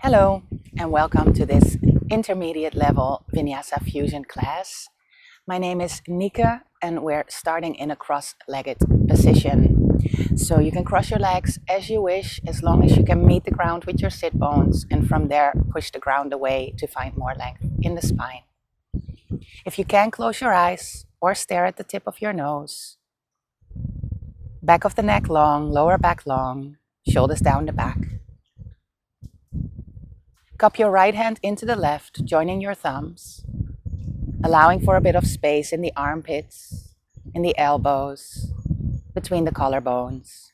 Hello, and welcome to this intermediate level Vinyasa fusion class. My name is Nika, and we're starting in a cross-legged position. So you can cross your legs as you wish, as long as you can meet the ground with your sit bones, and from there push the ground away to find more length in the spine. If you can, close your eyes or stare at the tip of your nose. Back of the neck long, lower back long, shoulders down the back. Cup your right hand into the left, joining your thumbs, allowing for a bit of space in the armpits, in the elbows, between the collarbones.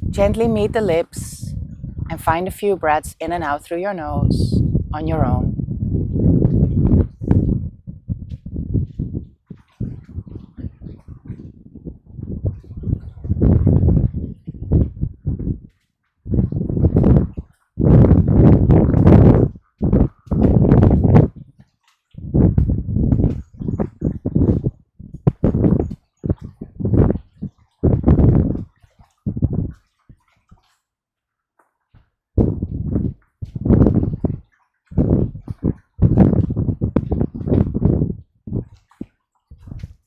Gently meet the lips and find a few breaths in and out through your nose on your own.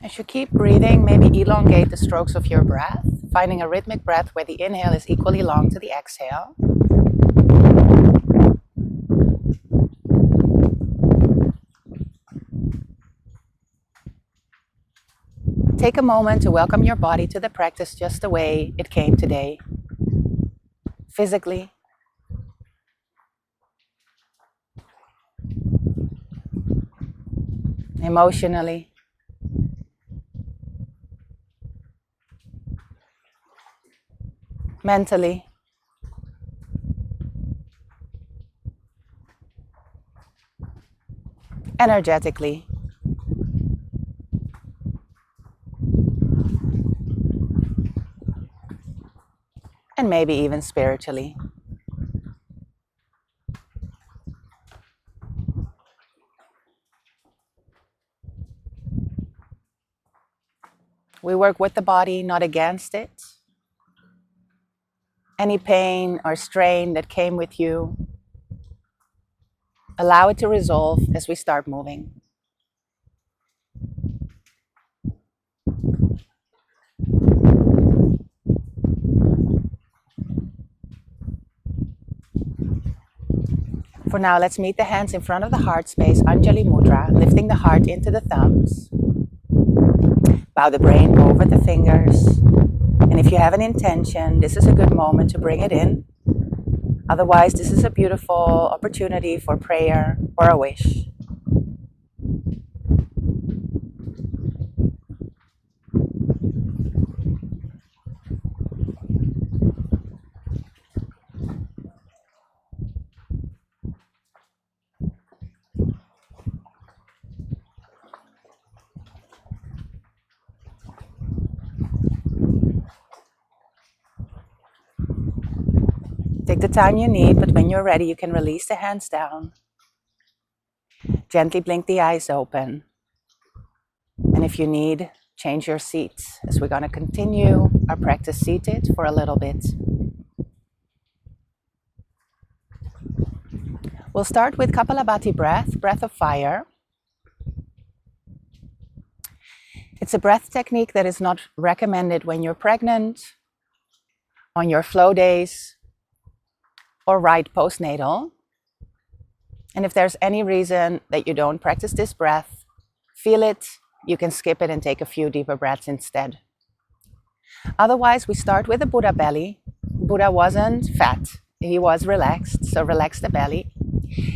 As you keep breathing, maybe elongate the strokes of your breath, finding a rhythmic breath where the inhale is equally long to the exhale. Take a moment to welcome your body to the practice just the way it came today. Physically, emotionally, mentally, energetically. And maybe even spiritually. We work with the body, not against it. Any pain or strain that came with you, allow it to resolve as we start moving. For now, let's meet the hands in front of the heart space, Anjali Mudra, lifting the heart into the thumbs. Bow the brain over the fingers. And if you have an intention, this is a good moment to bring it in. Otherwise, this is a beautiful opportunity for prayer or a wish. Take the time you need, but when you're ready, you can release the hands down. Gently blink the eyes open. And if you need, change your seat as we're going to continue our practice seated for a little bit. We'll start with Kapalabhati breath, breath of fire. It's a breath technique that is not recommended when you're pregnant, on your flow days, or right postnatal. And if there's any reason that you don't practice this breath, feel it, you can skip it and take a few deeper breaths instead. Otherwise, we start with the Buddha belly. Buddha wasn't fat, he was relaxed, so relax the belly.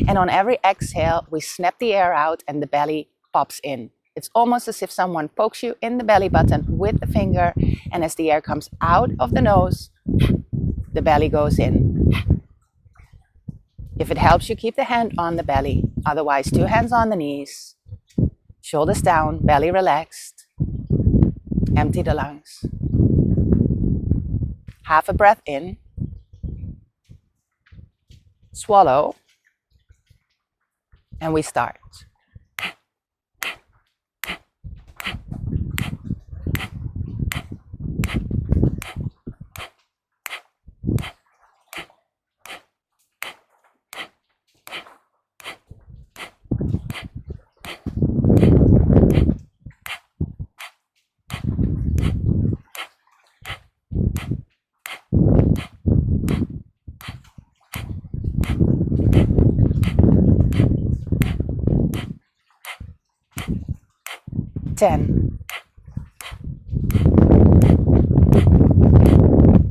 And on every exhale, we snap the air out and the belly pops in. It's almost as if someone pokes you in the belly button with the finger, and as the air comes out of the nose, the belly goes in. If it helps you, keep the hand on the belly. Otherwise, 2 hands on the knees, shoulders down, belly relaxed. Empty the lungs. Half a breath in. Swallow. And we start. 10.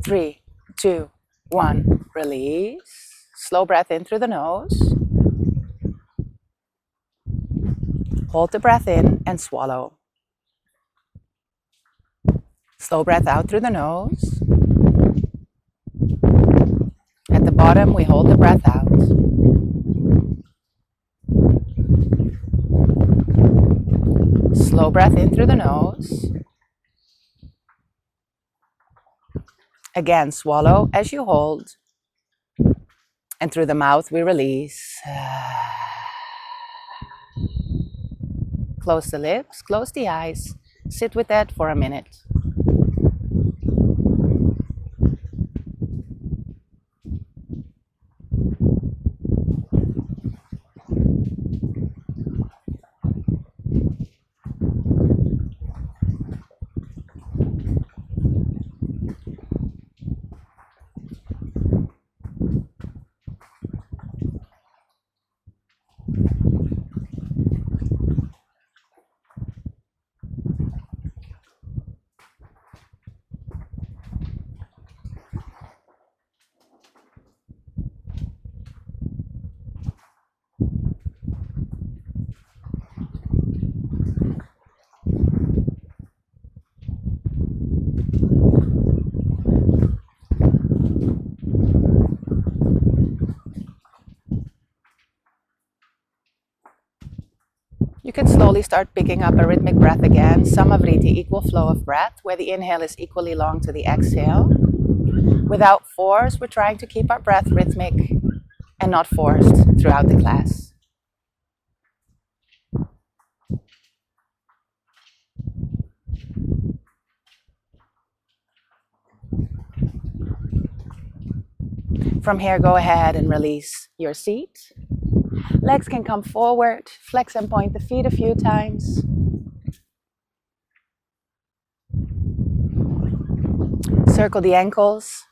3, 2, 1. Release. Slow breath in through the nose. Hold the breath in and swallow. Slow breath out through the nose. At the bottom, we hold the breath out. Slow breath in through the nose. Again, swallow as you hold. And through the mouth, we release. Close the lips, close the eyes. Sit with that for a minute. You can slowly start picking up a rhythmic breath again, Samavriti, equal flow of breath, where the inhale is equally long to the exhale. Without force, we're trying to keep our breath rhythmic and not forced throughout the class. From here, go ahead and release your seat. Legs can come forward, flex and point the feet a few times. Circle the ankles.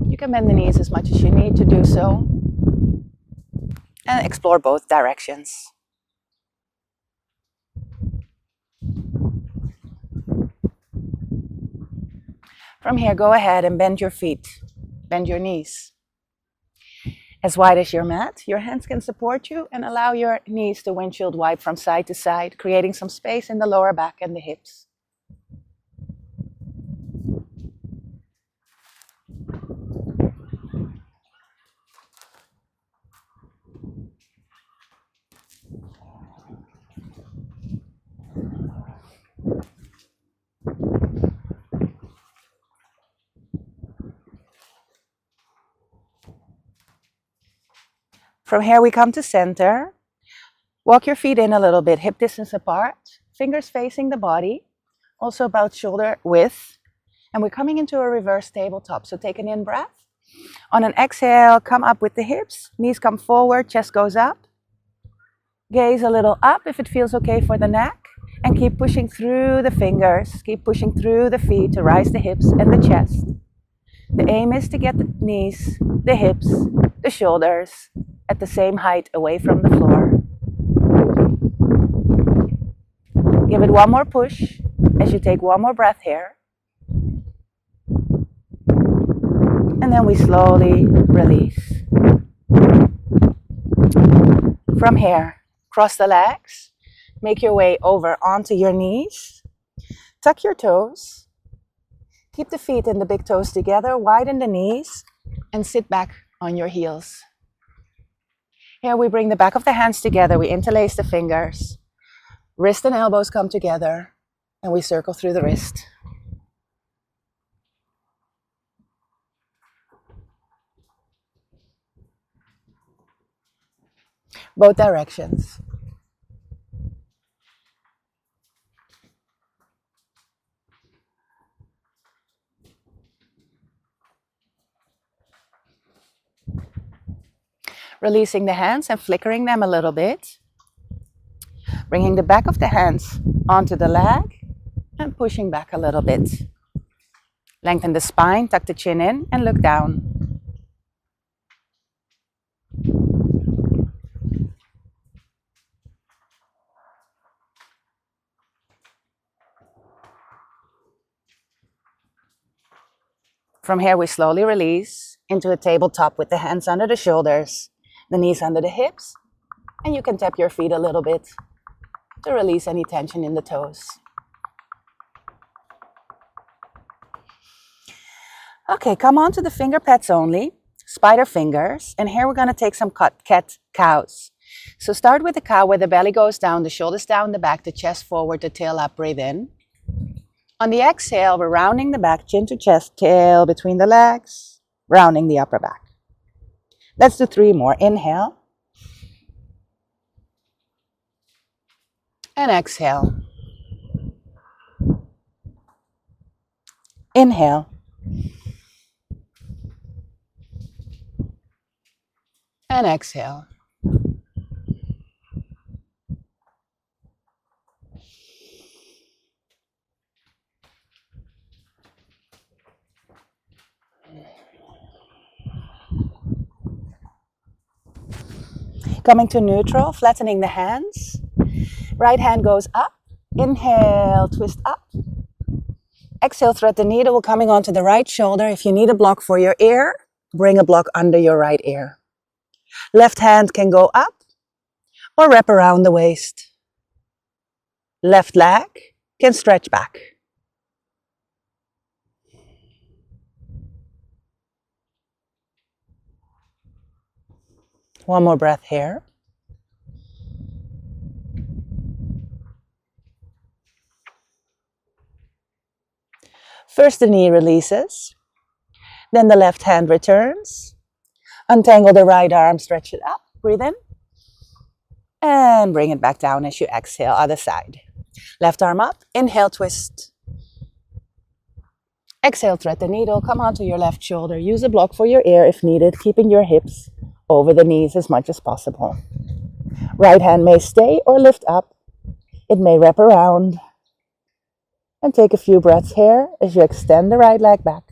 You can bend the knees as much as you need to do so. And explore both directions. From here, go ahead and bend your feet. Bend your knees. As wide as your mat, your hands can support you and allow your knees to windshield wipe from side to side, creating some space in the lower back and the hips. From here, we come to center. Walk your feet in a little bit, hip distance apart, fingers facing the body, also about shoulder width. And we're coming into a reverse tabletop. So take an in breath. On an exhale, come up with the hips, knees come forward, chest goes up. Gaze a little up if it feels okay for the neck. And keep pushing through the fingers, keep pushing through the feet to rise the hips and the chest. The aim is to get the knees, the hips, the shoulders at the same height away from the floor. Give it one more push as you take one more breath here. And then we slowly release. From here, cross the legs, make your way over onto your knees, tuck your toes, keep the feet and the big toes together, widen the knees, and sit back on your heels. Here we bring the back of the hands together, we interlace the fingers, wrist and elbows come together, and we circle through the wrist. Both directions. Releasing the hands and flickering them a little bit. Bringing the back of the hands onto the leg and pushing back a little bit. Lengthen the spine, tuck the chin in and look down. From here, we slowly release into a tabletop with the hands under the shoulders, the knees under the hips, and you can tap your feet a little bit to release any tension in the toes. Okay, come on to the finger pads only, spider fingers, and here we're going to take some cat cows. So start with the cow where the belly goes down, the shoulders down the back, the chest forward, the tail up, breathe in. On the exhale, we're rounding the back, chin to chest, tail between the legs, rounding the upper back. Let's do 3 more. Inhale. And exhale. Inhale. And exhale. Coming to neutral, flattening the hands. Right hand goes up. Inhale, twist up. Exhale, thread the needle coming onto the right shoulder. If you need a block for your ear, bring a block under your right ear. Left hand can go up or wrap around the waist. Left leg can stretch back. One more breath here. First the knee releases, then the left hand returns. Untangle the right arm, stretch it up, breathe in. And bring it back down as you exhale, other side. Left arm up, inhale, twist. Exhale, thread the needle, come onto your left shoulder. Use a block for your ear if needed, keeping your hips over the knees as much as possible. Right hand may stay or lift up. It may wrap around. And take a few breaths here as you extend the right leg back.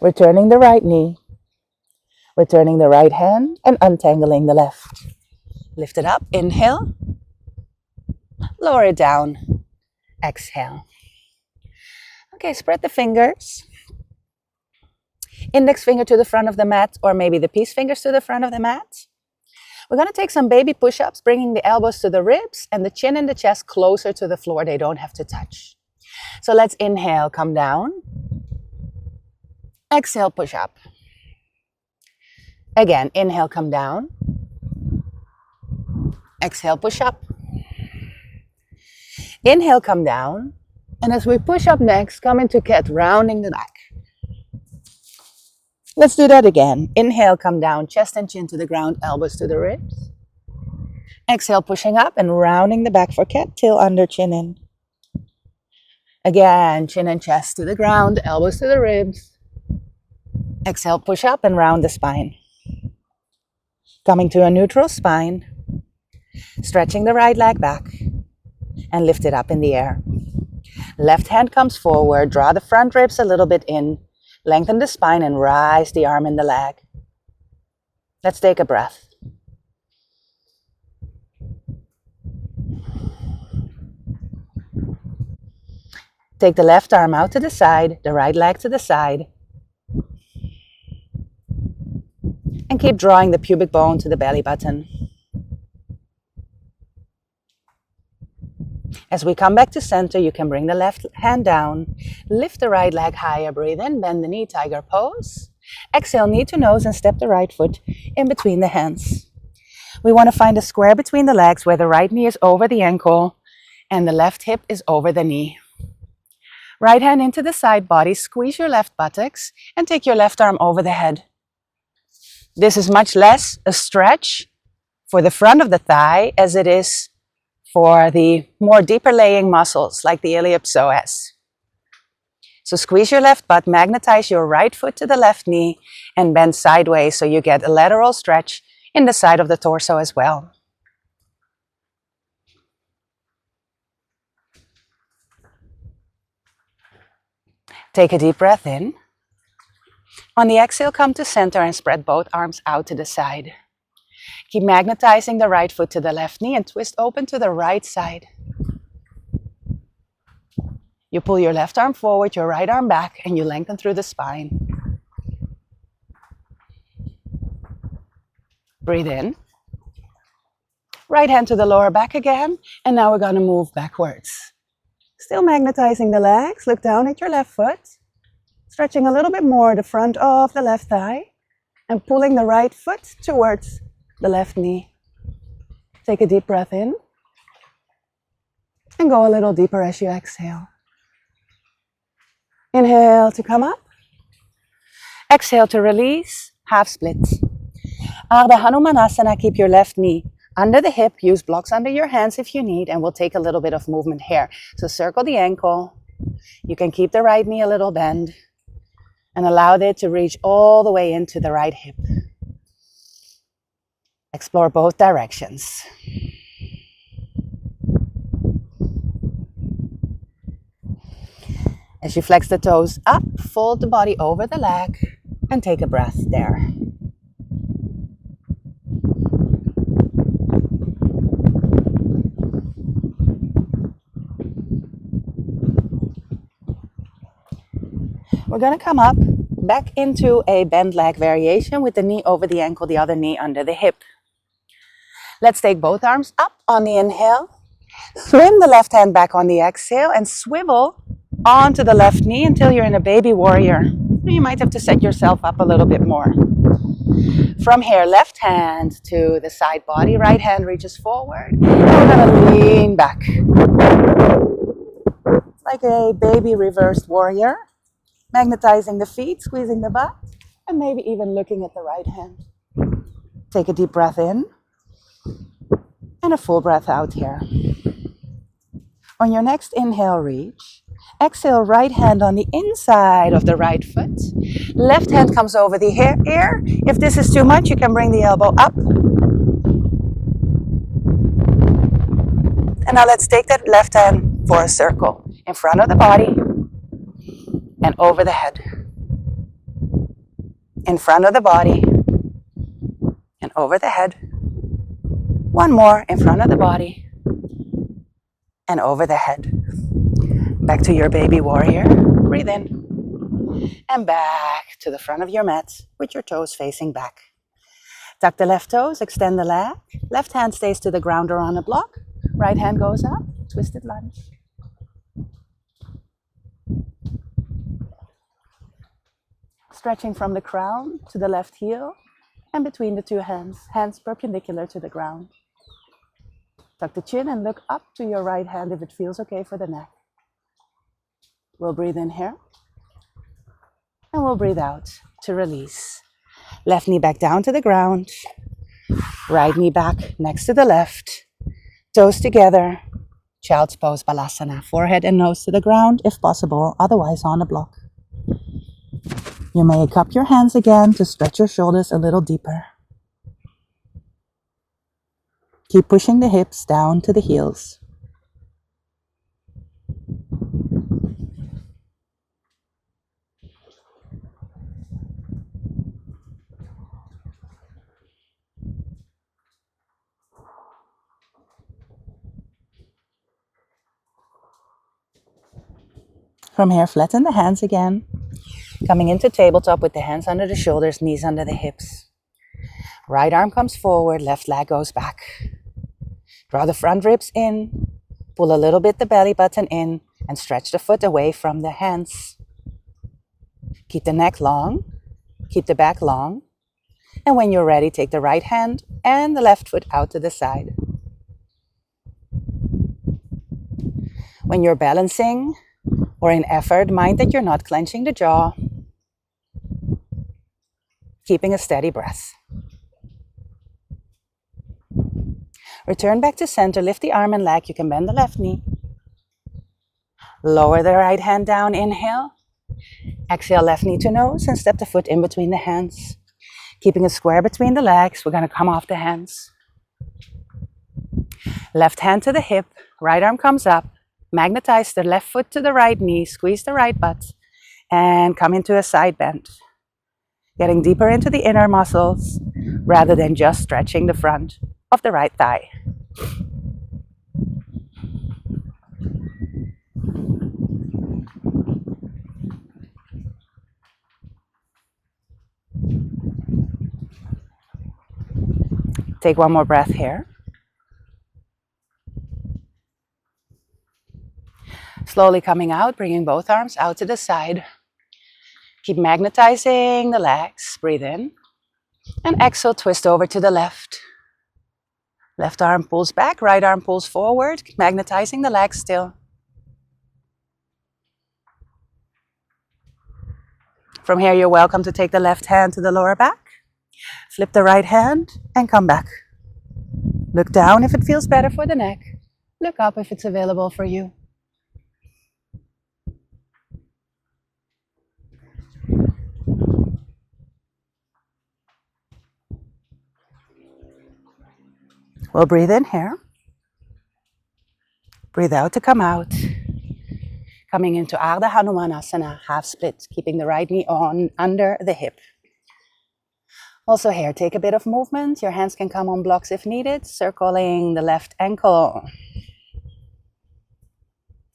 Returning the right knee. Returning the right hand and untangling the left. Lift it up, inhale. Lower it down, exhale. Okay, spread the fingers. Index finger to the front of the mat, or maybe the peace fingers to the front of the mat. We're going to take some baby push-ups, bringing the elbows to the ribs and the chin and the chest closer to the floor. They don't have to touch. So let's inhale, come down. Exhale, push up. Again, inhale, come down. Exhale, push up. Inhale, come down. And as we push up next, come into cat, rounding the back. Let's do that again. Inhale, come down, chest and chin to the ground, elbows to the ribs. Exhale, pushing up and rounding the back for cat, tail under, chin in. Again, chin and chest to the ground, elbows to the ribs. Exhale, push up and round the spine. Coming to a neutral spine. Stretching the right leg back and lift it up in the air. Left hand comes forward, draw the front ribs a little bit in, lengthen the spine and rise the arm and the leg. Let's take a breath. Take the left arm out to the side, the right leg to the side. And keep drawing the pubic bone to the belly button. As we come back to center, you can bring the left hand down, lift the right leg higher, breathe in, bend the knee, tiger pose. Exhale, knee to nose and step the right foot in between the hands. We want to find a square between the legs where the right knee is over the ankle and the left hip is over the knee. Right hand into the side body, squeeze your left buttocks and take your left arm over the head. This is much less a stretch for the front of the thigh as it is for the more deeper laying muscles like the iliopsoas. So squeeze your left butt, magnetize your right foot to the left knee and bend sideways so you get a lateral stretch in the side of the torso as well. Take a deep breath in On the exhale, come to center and spread both arms out to the side. Keep magnetizing the right foot to the left knee and twist open to the right side. You pull your left arm forward, your right arm back, and you lengthen through the spine. Breathe in. Right hand to the lower back again, and now we're going to move backwards. Still magnetizing the legs, look down at your left foot, stretching a little bit more the front of the left thigh, and pulling the right foot towards the left knee. Take a deep breath in, and go a little deeper as you exhale. Inhale to come up. Exhale to release, half split. Ardha Hanumanasana, keep your left knee under the hip. Use blocks under your hands if you need, and we'll take a little bit of movement here. So circle the ankle. You can keep the right knee a little bent and allow it to reach all the way into the right hip. Explore both directions. As you flex the toes up, fold the body over the leg and take a breath there. We're going to come up back into a bent leg variation with the knee over the ankle, the other knee under the hip. Let's take both arms up on the inhale. Swim the left hand back on the exhale and swivel onto the left knee until you're in a baby warrior. You might have to set yourself up a little bit more. From here, left hand to the side body, right hand reaches forward. And we're going to lean back. Like a baby reversed warrior. Magnetizing the feet, squeezing the butt, and maybe even looking at the right hand. Take a deep breath in and a full breath out here. On your next inhale, reach. Exhale, right hand on the inside of the right foot. Left hand comes over the ear. If this is too much, you can bring the elbow up. And now let's take that left hand for a circle in front of the body and over the head. In front of the body and over the head. One more in front of the body and over the head. Back to your baby warrior. Breathe in. And back to the front of your mat with your toes facing back. Tuck the left toes, extend the leg. Left hand stays to the ground or on a block. Right hand goes up, twisted lunge. Stretching from the crown to the left heel and between the two hands, hands perpendicular to the ground. Tuck the chin and look up to your right hand if it feels okay for the neck. We'll breathe in here and we'll breathe out to release. Left knee back down to the ground, right knee back next to the left, toes together, child's pose balasana, forehead and nose to the ground if possible, otherwise on a block. You may cup your hands again to stretch your shoulders a little deeper. Keep pushing the hips down to the heels. From here, flatten the hands again. Coming into tabletop with the hands under the shoulders, knees under the hips. Right arm comes forward, left leg goes back. Draw the front ribs in, pull a little bit the belly button in, and stretch the foot away from the hands. Keep the neck long, keep the back long, and when you're ready, take the right hand and the left foot out to the side. When you're balancing or in effort, mind that you're not clenching the jaw, keeping a steady breath. Return back to center, lift the arm and leg, you can bend the left knee. Lower the right hand down, inhale. Exhale, left knee to nose and step the foot in between the hands. Keeping a square between the legs, we're gonna come off the hands. Left hand to the hip, right arm comes up. Magnetize the left foot to the right knee, squeeze the right butt, and come into a side bend. getting deeper into the inner muscles rather than just stretching the front of the right thigh. Take one more breath here. Slowly coming out, bringing both arms out to the side. Keep magnetizing the legs. Breathe in. And exhale, twist over to the left. Left arm pulls back, right arm pulls forward, magnetizing the legs still. From here, you're welcome to take the left hand to the lower back. Flip the right hand and come back. Look down if it feels better for the neck. Look up if it's available for you. We'll breathe in here. Breathe out to come out. Coming into Ardha Hanumanasana, half split, keeping the right knee on under the hip. Also here, take a bit of movement. Your hands can come on blocks if needed, circling the left ankle.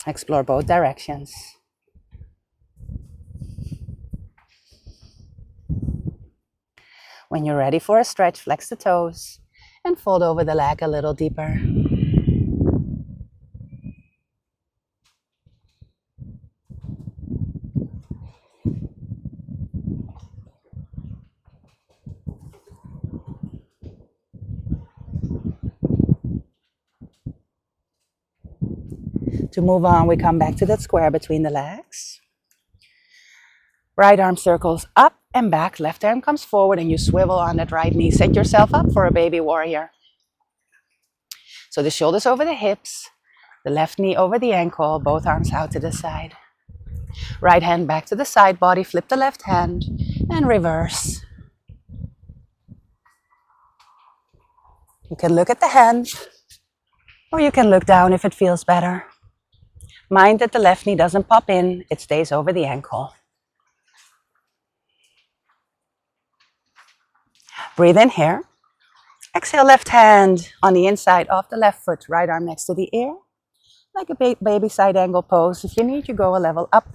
Explore both directions. When you're ready for a stretch, flex the toes and fold over the leg a little deeper. To move on, we come back to that square between the legs. Right arm circles up and back, left arm comes forward and you swivel on that right knee. Set yourself up for a baby warrior. So the shoulders over the hips, the left knee over the ankle, both arms out to the side. Right hand back to the side body, flip the left hand and reverse. You can look at the hand or you can look down if it feels better. Mind that the left knee doesn't pop in, it stays over the ankle. Breathe in here. Exhale, left hand on the inside of the left foot, right arm next to the ear. Like a baby side angle pose. If you need, you go a level up.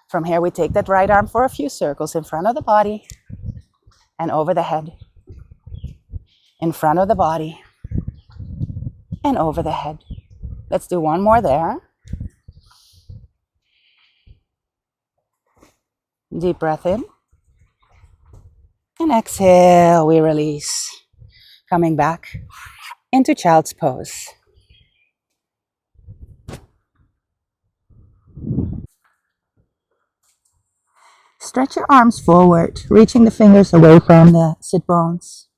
From here, we take that right arm for a few circles in front of the body and over the head. In front of the body and over the head. Let's do one more there. Deep breath in. And exhale, we release. Coming back into child's pose. Stretch your arms forward, reaching the fingers away from the sit bones.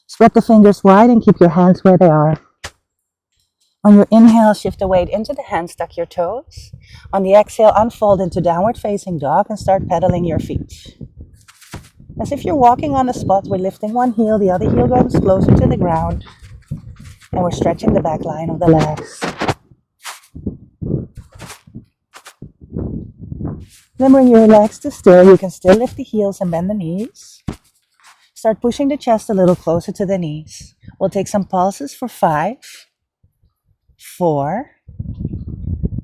Spread the fingers wide and keep your hands where they are. On your inhale, shift the weight into the hands, tuck your toes. On the exhale, unfold into downward facing dog and start pedaling your feet. As if you're walking on a spot, we're lifting one heel, the other heel goes closer to the ground. And we're stretching the back line of the legs. Then when you relax to still, you can still lift the heels and bend the knees. Start pushing the chest a little closer to the knees. We'll take some pulses for 5, 4,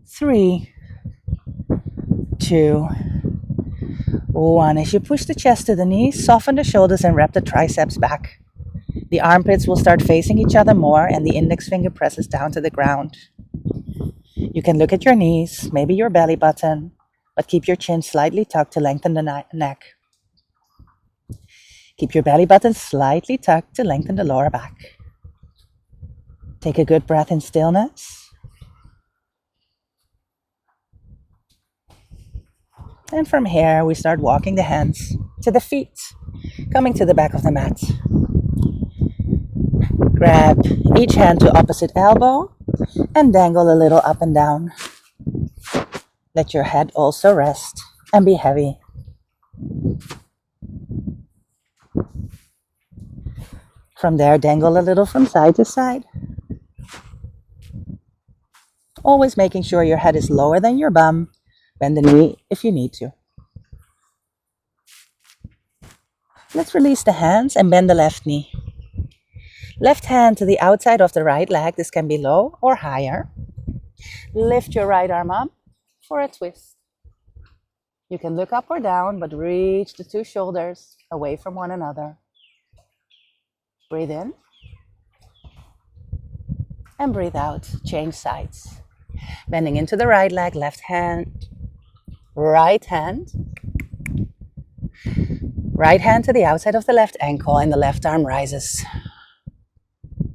3, 2, 1. As you push the chest to the knees, soften the shoulders and wrap the triceps back. The armpits will start facing each other more and the index finger presses down to the ground. You can look at your knees, maybe your belly button, but keep your chin slightly tucked to lengthen the neck. Keep your belly button slightly tucked to lengthen the lower back. Take a good breath in stillness. And from here, we start walking the hands to the feet, coming to the back of the mat. Grab each hand to opposite elbow and dangle a little up and down. Let your head also rest and be heavy. From there, dangle a little from side to side. Always making sure your head is lower than your bum. Bend the knee if you need to. Let's release the hands and bend the left knee. Left hand to the outside of the right leg. This can be low or higher. Lift your right arm up for a twist. You can look up or down, but reach the two shoulders away from one another. Breathe in and breathe out. Change sides. Bending into the right leg, left hand, right hand. Right hand to the outside of the left ankle and the left arm rises.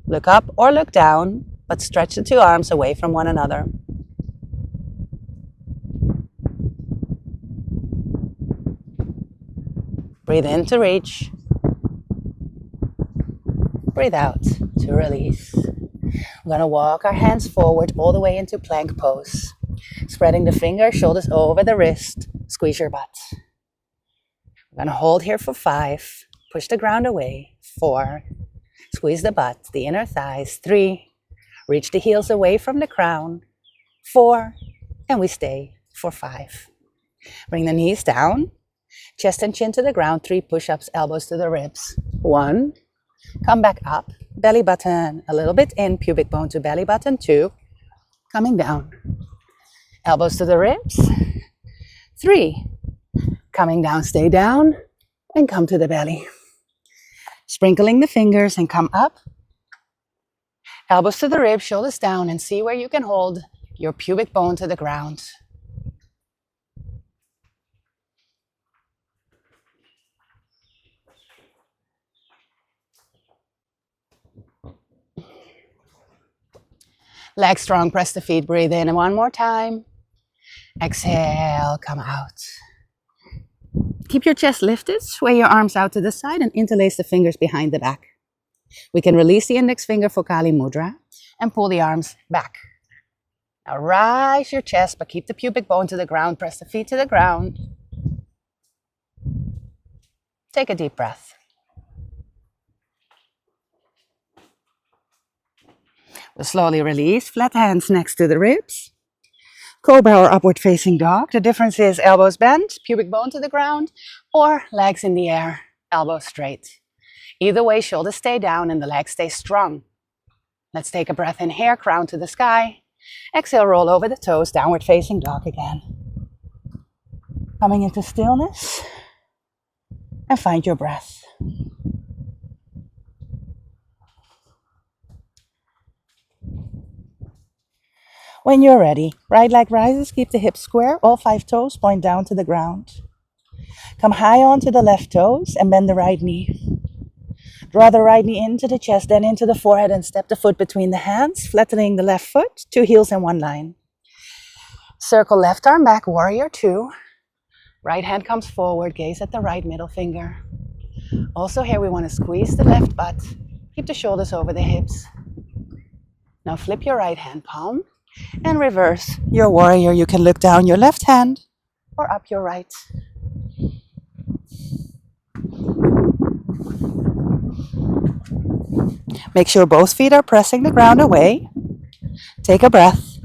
Look up or look down, but stretch the two arms away from one another. Breathe in to reach. Breathe out to release. We're going to walk our hands forward all the way into plank pose. Spreading the fingers, shoulders over the wrist. Squeeze your butt. We're going to hold here for 5. Push the ground away. 4. Squeeze the butt, the inner thighs. 3. Reach the heels away from the crown. 4. And we stay for 5. Bring the knees down. Chest and chin to the ground. 3 push-ups, elbows to the ribs. 1. Come back up. Belly button a little bit in. Pubic bone to belly button. 2. Coming down. Elbows to the ribs. 3. Coming down, stay down, and come to the belly. Sprinkling the fingers and come up. Elbows to the ribs, shoulders down, and see where you can hold your pubic bone to the ground. Legs strong, press the feet, breathe in, and one more time. Exhale, come out. Keep your chest lifted, sway your arms out to the side and interlace the fingers behind the back. We can release the index finger for Kali Mudra and pull the arms back. Now rise your chest, but keep the pubic bone to the ground, press the feet to the ground. Take a deep breath. We'll slowly release, flat hands next to the ribs. Cobra or upward facing dog. The difference is elbows bent, pubic bone to the ground, or legs in the air, elbows straight. Either way, shoulders stay down and the legs stay strong. Let's take a breath in here, crown to the sky. Exhale, roll over the toes, downward facing dog again. Coming into stillness and find your breath. When you're ready, right leg rises, keep the hips square, all 5 toes point down to the ground. Come high onto the left toes and bend the right knee. Draw the right knee into the chest, then into the forehead and step the foot between the hands, flattening the left foot, 2 heels in one line. Circle left arm back, warrior 2. Right hand comes forward, gaze at the right middle finger. Also here we want to squeeze the left butt, keep the shoulders over the hips. Now flip your right hand palm and reverse your warrior. You can look down your left hand or up your right. Make sure both feet are pressing the ground away. Take a breath.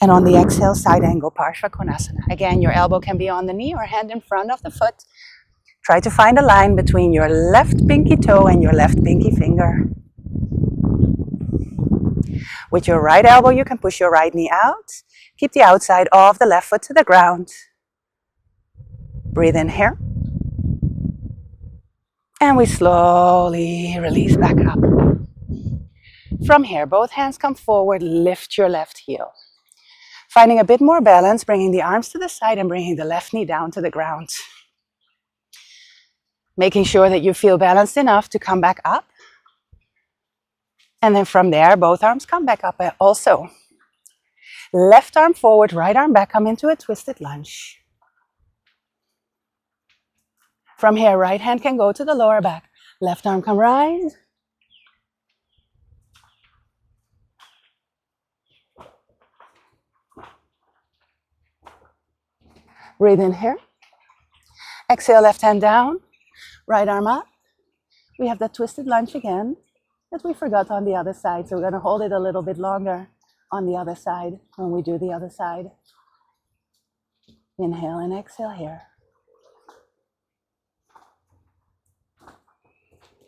And on the exhale, side angle, Parshva Konasana. Again, your elbow can be on the knee or hand in front of the foot. Try to find a line between your left pinky toe and your left pinky finger. With your right elbow, you can push your right knee out. Keep the outside of the left foot to the ground. Breathe in here. And we slowly release back up. From here, both hands come forward, lift your left heel. Finding a bit more balance, bringing the arms to the side and bringing the left knee down to the ground. Making sure that you feel balanced enough to come back up. And then from there, both arms come back up also. Left arm forward, right arm back, come into a twisted lunge. From here, right hand can go to the lower back. Left arm come rise. Breathe in here. Exhale, left hand down. Right arm up. We have that twisted lunge again that we forgot on the other side. So we're going to hold it a little bit longer on the other side when we do the other side. Inhale and exhale here.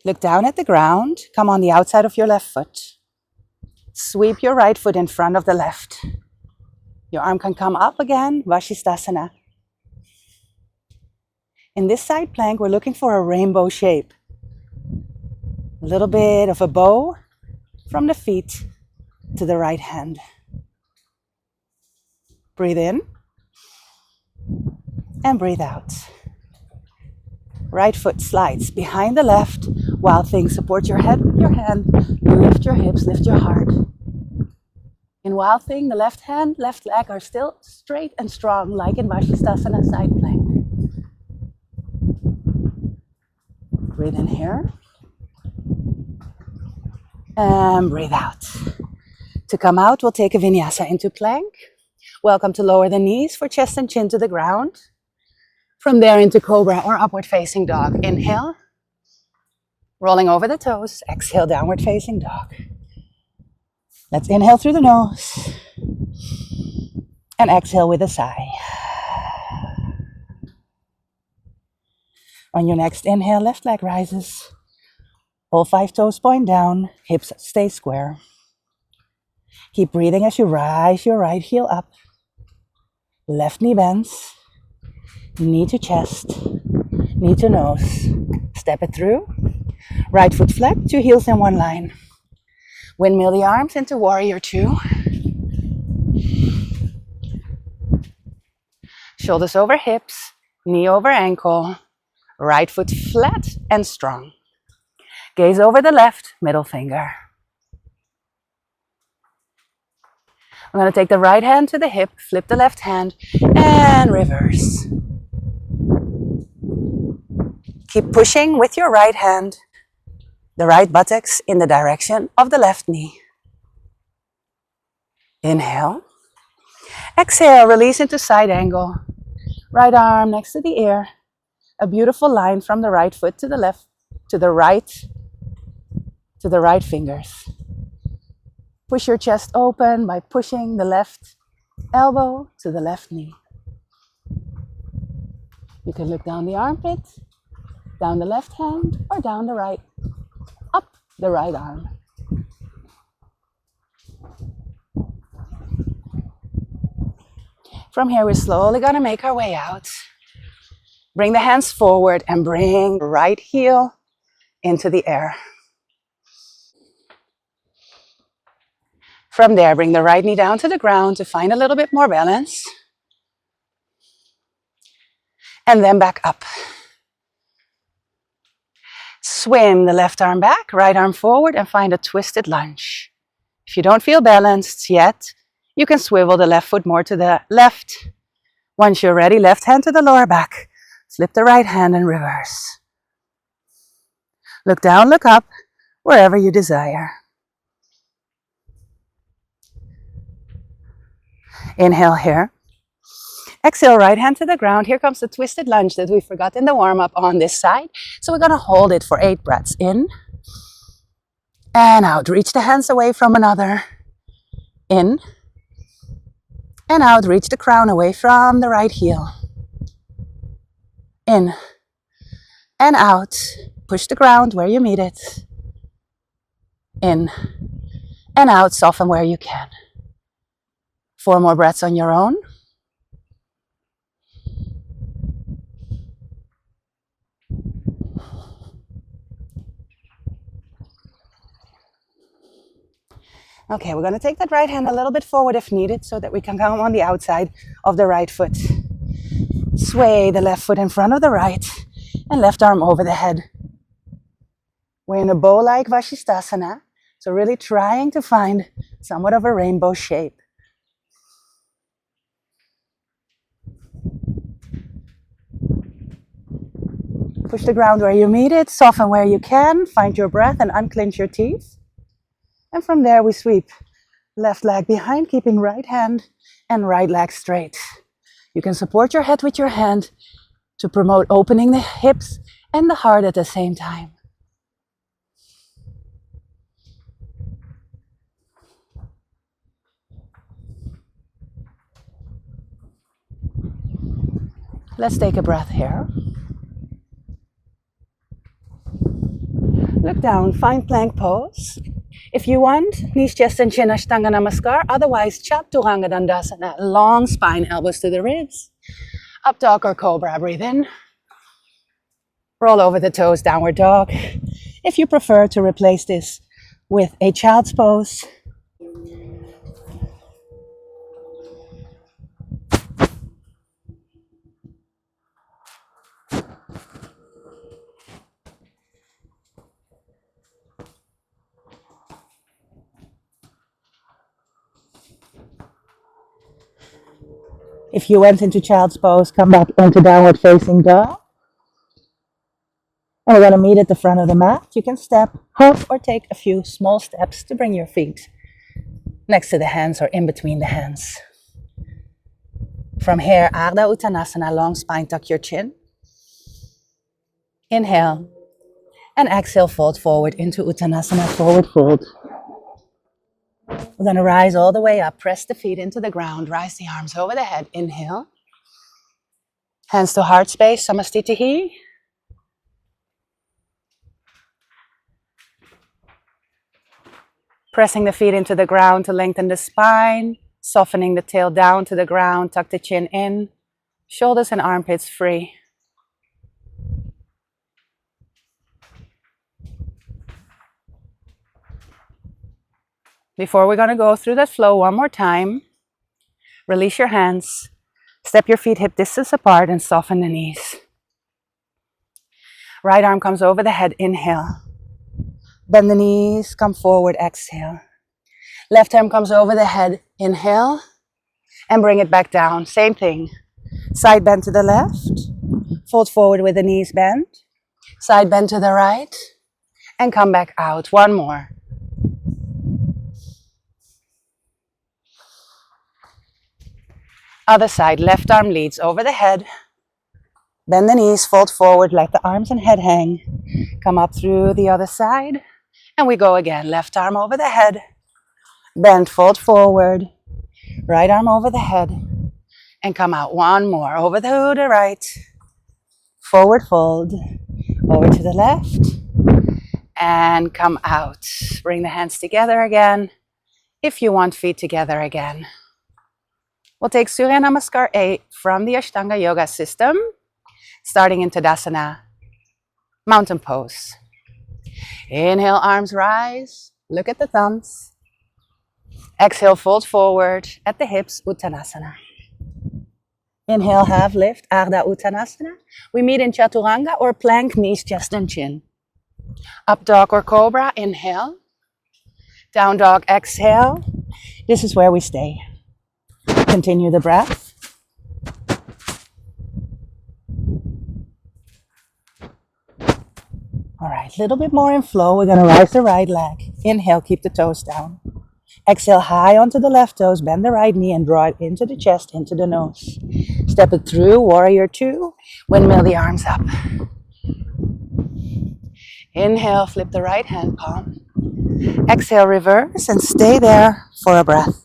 Look down at the ground. Come on the outside of your left foot. Sweep your right foot in front of the left. Your arm can come up again, Vashisthasana. In this side plank, we're looking for a rainbow shape. A little bit of a bow from the feet to the right hand. Breathe in and breathe out. Right foot slides behind the left. Wild thing, support your head with your hand. Lift your hips, lift your heart. In Wild Thing, the left hand, left leg are still straight and strong, like in Vashisthasana side plank. Breathe in here. And breathe out. To come out, we'll take a vinyasa into plank. Welcome to lower the knees for chest and chin to the ground. From there into cobra or upward facing dog. Inhale. Rolling over the toes. Exhale, downward facing dog. Let's inhale through the nose. And exhale with a sigh. On your next inhale, left leg rises. All 5 toes point down. Hips stay square. Keep breathing as you rise your right heel up. Left knee bends. Knee to chest. Knee to nose. Step it through. Right foot flat, 2 heels in one line. Windmill the arms into warrior 2. Shoulders over hips, knee over ankle. Right foot flat and strong. Gaze over the left, middle finger. I'm going to take the right hand to the hip, flip the left hand, and reverse. Keep pushing with your right hand, the right buttocks in the direction of the left knee. Inhale. Exhale, release into side angle. Right arm next to the ear. A beautiful line from the right foot to the left, to the right fingers. Push your chest open by pushing the left elbow to the left knee. You can look down the armpit, down the left hand, or down the right, up the right arm. From here, we're slowly going to make our way out. Bring the hands forward and bring the right heel into the air. From there, bring the right knee down to the ground to find a little bit more balance. And then back up. Swim the left arm back, right arm forward, and find a twisted lunge. If you don't feel balanced yet, you can swivel the left foot more to the left. Once you're ready, left hand to the lower back. Flip the right hand and reverse. Look down, look up, wherever you desire. Inhale here. Exhale, right hand to the ground. Here comes the twisted lunge that we forgot in the warm-up on this side. So we're going to hold it for 8 breaths. In and out. Reach the hands away from another. In and out. Reach the crown away from the right heel. In and out. Push the ground where you meet it. In and out. Soften where you can. 4 more breaths on your own. Okay, we're going to take that right hand a little bit forward if needed so that we can come on the outside of the right foot. Sway the left foot in front of the right and left arm over the head. We're in a bow-like Vashisthasana, so really trying to find somewhat of a rainbow shape. Push the ground where you meet it, soften where you can, find your breath and unclench your teeth. And from there we sweep left leg behind, keeping right hand and right leg straight. You can support your head with your hand to promote opening the hips and the heart at the same time. Let's take a breath here. Look down, find plank pose. If you want, knees, chest, and chin, Ashtanga Namaskar. Otherwise, Chaturanga Dandasana, long spine, elbows to the ribs. Up dog or cobra, breathe in. Roll over the toes, downward dog. If you prefer to replace this with a child's pose. If you went into child's pose, come back into downward facing dog. And we're going to meet at the front of the mat. You can step, hop, or take a few small steps to bring your feet next to the hands or in between the hands. From here, Ardha Uttanasana, long spine, tuck your chin. Inhale. And exhale, fold forward into Uttanasana, forward fold. We're going to rise all the way up, press the feet into the ground, rise the arms over the head. Inhale. Hands to heart space, Samastitihi. Pressing the feet into the ground to lengthen the spine, softening the tail down to the ground, tuck the chin in, shoulders and armpits free. Before we're going to go through that flow one more time, release your hands, step your feet hip distance apart and soften the knees. Right arm comes over the head, inhale. Bend the knees, come forward, exhale. Left arm comes over the head, inhale, and bring it back down. Same thing. Side bend to the left, fold forward with the knees bent. Side bend to the right, and come back out. One more. Other side, left arm leads over the head. Bend the knees, fold forward, let the arms and head hang. Come up through the other side. And we go again. Left arm over the head. Bend, fold forward. Right arm over the head. And come out. One more. Over to the right. Forward fold. Over to the left. And come out. Bring the hands together again. If you want, feet together again. We'll take Surya Namaskar 8 from the Ashtanga Yoga system. Starting in Tadasana. Mountain pose. Inhale, arms rise. Look at the thumbs. Exhale, fold forward at the hips, Uttanasana. Inhale, half lift, Ardha Uttanasana. We meet in Chaturanga or plank, knees, chest and chin. Up dog or cobra, inhale. Down dog, exhale. This is where we stay. Continue the breath. All right, a little bit more in flow. We're going to rise the right leg. Inhale, keep the toes down. Exhale, high onto the left toes. Bend the right knee and draw it into the chest, into the nose. Step it through, warrior two. Windmill the arms up. Inhale, flip the right hand palm. Exhale, reverse and stay there for a breath.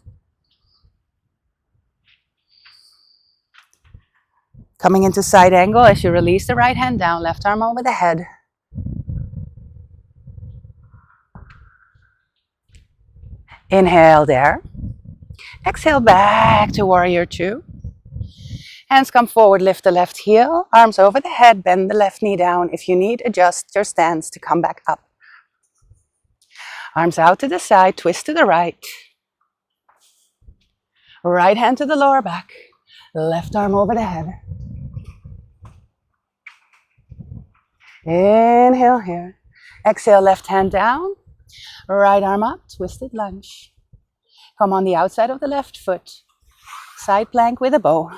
Coming into side angle as you release the right hand down, left arm over the head. Inhale there. Exhale back to warrior two. Hands come forward, lift the left heel, arms over the head, bend the left knee down. If you need, adjust your stance to come back up. Arms out to the side, twist to the right. Right hand to the lower back, left arm over the head. Inhale here. Exhale, left hand down. Right arm up, twisted lunge. Come on the outside of the left foot. Side plank with a bow.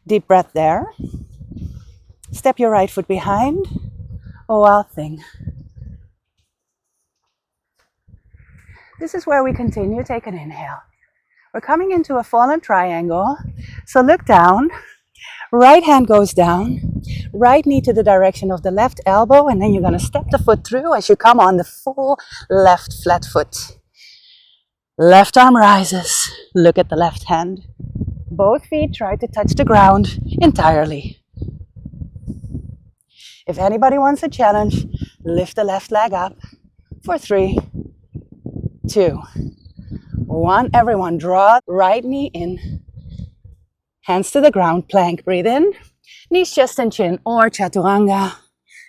Deep breath there. Step your right foot behind. A wild thing. This is where we continue. Take an inhale. We're coming into a fallen triangle. So look down. Right hand goes down. Right knee to the direction of the left elbow. And then you're going to step the foot through as you come on the full left flat foot. Left arm rises. Look at the left hand. Both feet try to touch the ground entirely. If anybody wants a challenge, lift the left leg up for 3, 2, 1. Everyone draw right knee in, hands to the ground, plank, breathe in, knees, chest and chin, or chaturanga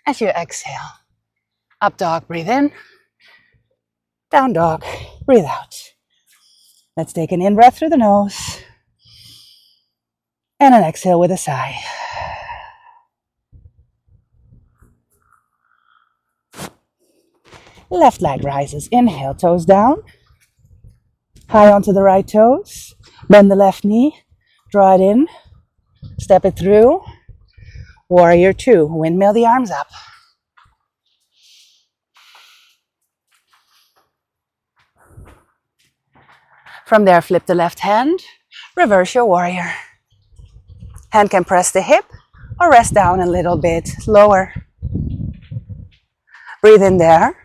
as you exhale. Up dog, breathe in, down dog, breathe out. Let's take an in-breath through the nose and an exhale with a sigh. Left leg rises, inhale, toes down, high onto the right toes, bend the left knee, draw it in, step it through, warrior 2, windmill the arms up. From there, flip the left hand, reverse your warrior. Hand can press the hip or rest down a little bit lower. Breathe in there.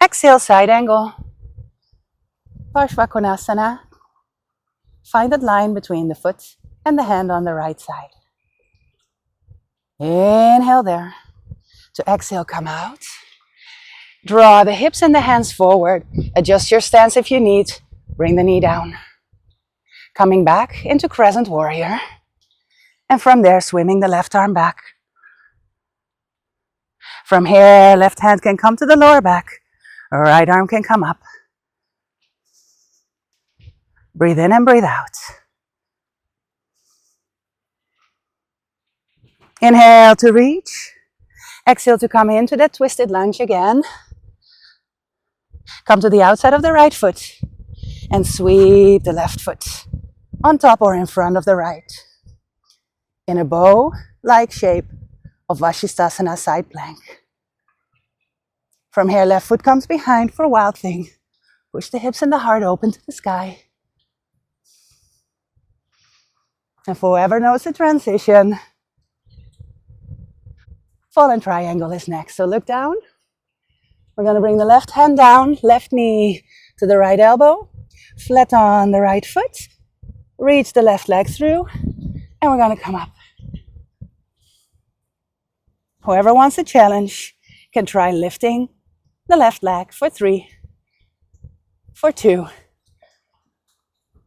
Exhale, side angle. Parshva Find that line between the foot and the hand on the right side. Inhale there. To exhale, come out. Draw the hips and the hands forward. Adjust your stance if you need. Bring the knee down. Coming back into crescent warrior. And from there, swimming the left arm back. From here, left hand can come to the lower back. Right arm can come up. Breathe in and breathe out. Inhale to reach. Exhale to come into that twisted lunge again. Come to the outside of the right foot and sweep the left foot on top or in front of the right. In a bow-like shape of Vashisthasana side plank. From here, left foot comes behind for Wild Thing. Push the hips and the heart open to the sky. And for whoever knows the transition, fallen triangle is next. So look down. We're going to bring the left hand down, left knee to the right elbow, flat on the right foot, reach the left leg through, and we're going to come up. Whoever wants a challenge can try lifting the left leg for 3, for 2,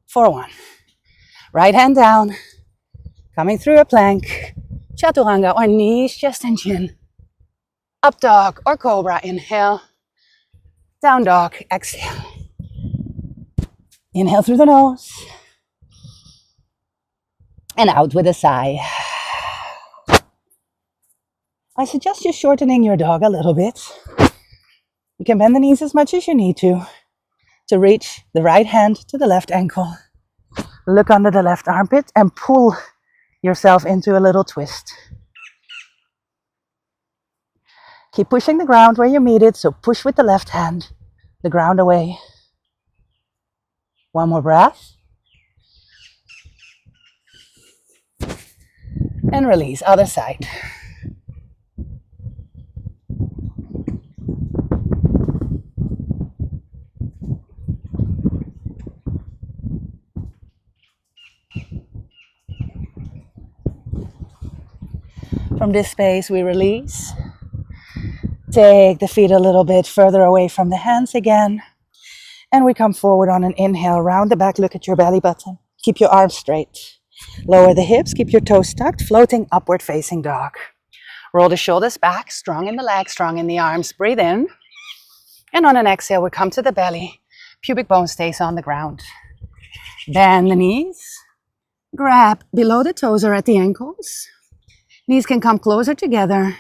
for 1. Right hand down, coming through a plank, chaturanga or knees, chest and chin. Up dog or cobra, inhale. Down dog, exhale. Inhale through the nose. And out with a sigh. I suggest you shortening your dog a little bit. You can bend the knees as much as you need to reach the right hand to the left ankle. Look under the left armpit and pull yourself into a little twist. Keep pushing the ground where you meet it, so push with the left hand, the ground away. One more breath. And release, other side. From this space, we release. Take the feet a little bit further away from the hands again. And we come forward on an inhale, round the back, look at your belly button. Keep your arms straight. Lower the hips, keep your toes tucked, floating upward facing dog. Roll the shoulders back, strong in the legs, strong in the arms. Breathe in. And on an exhale, we come to the belly. Pubic bone stays on the ground. Bend the knees. Grab below the toes or at the ankles. Knees can come closer together.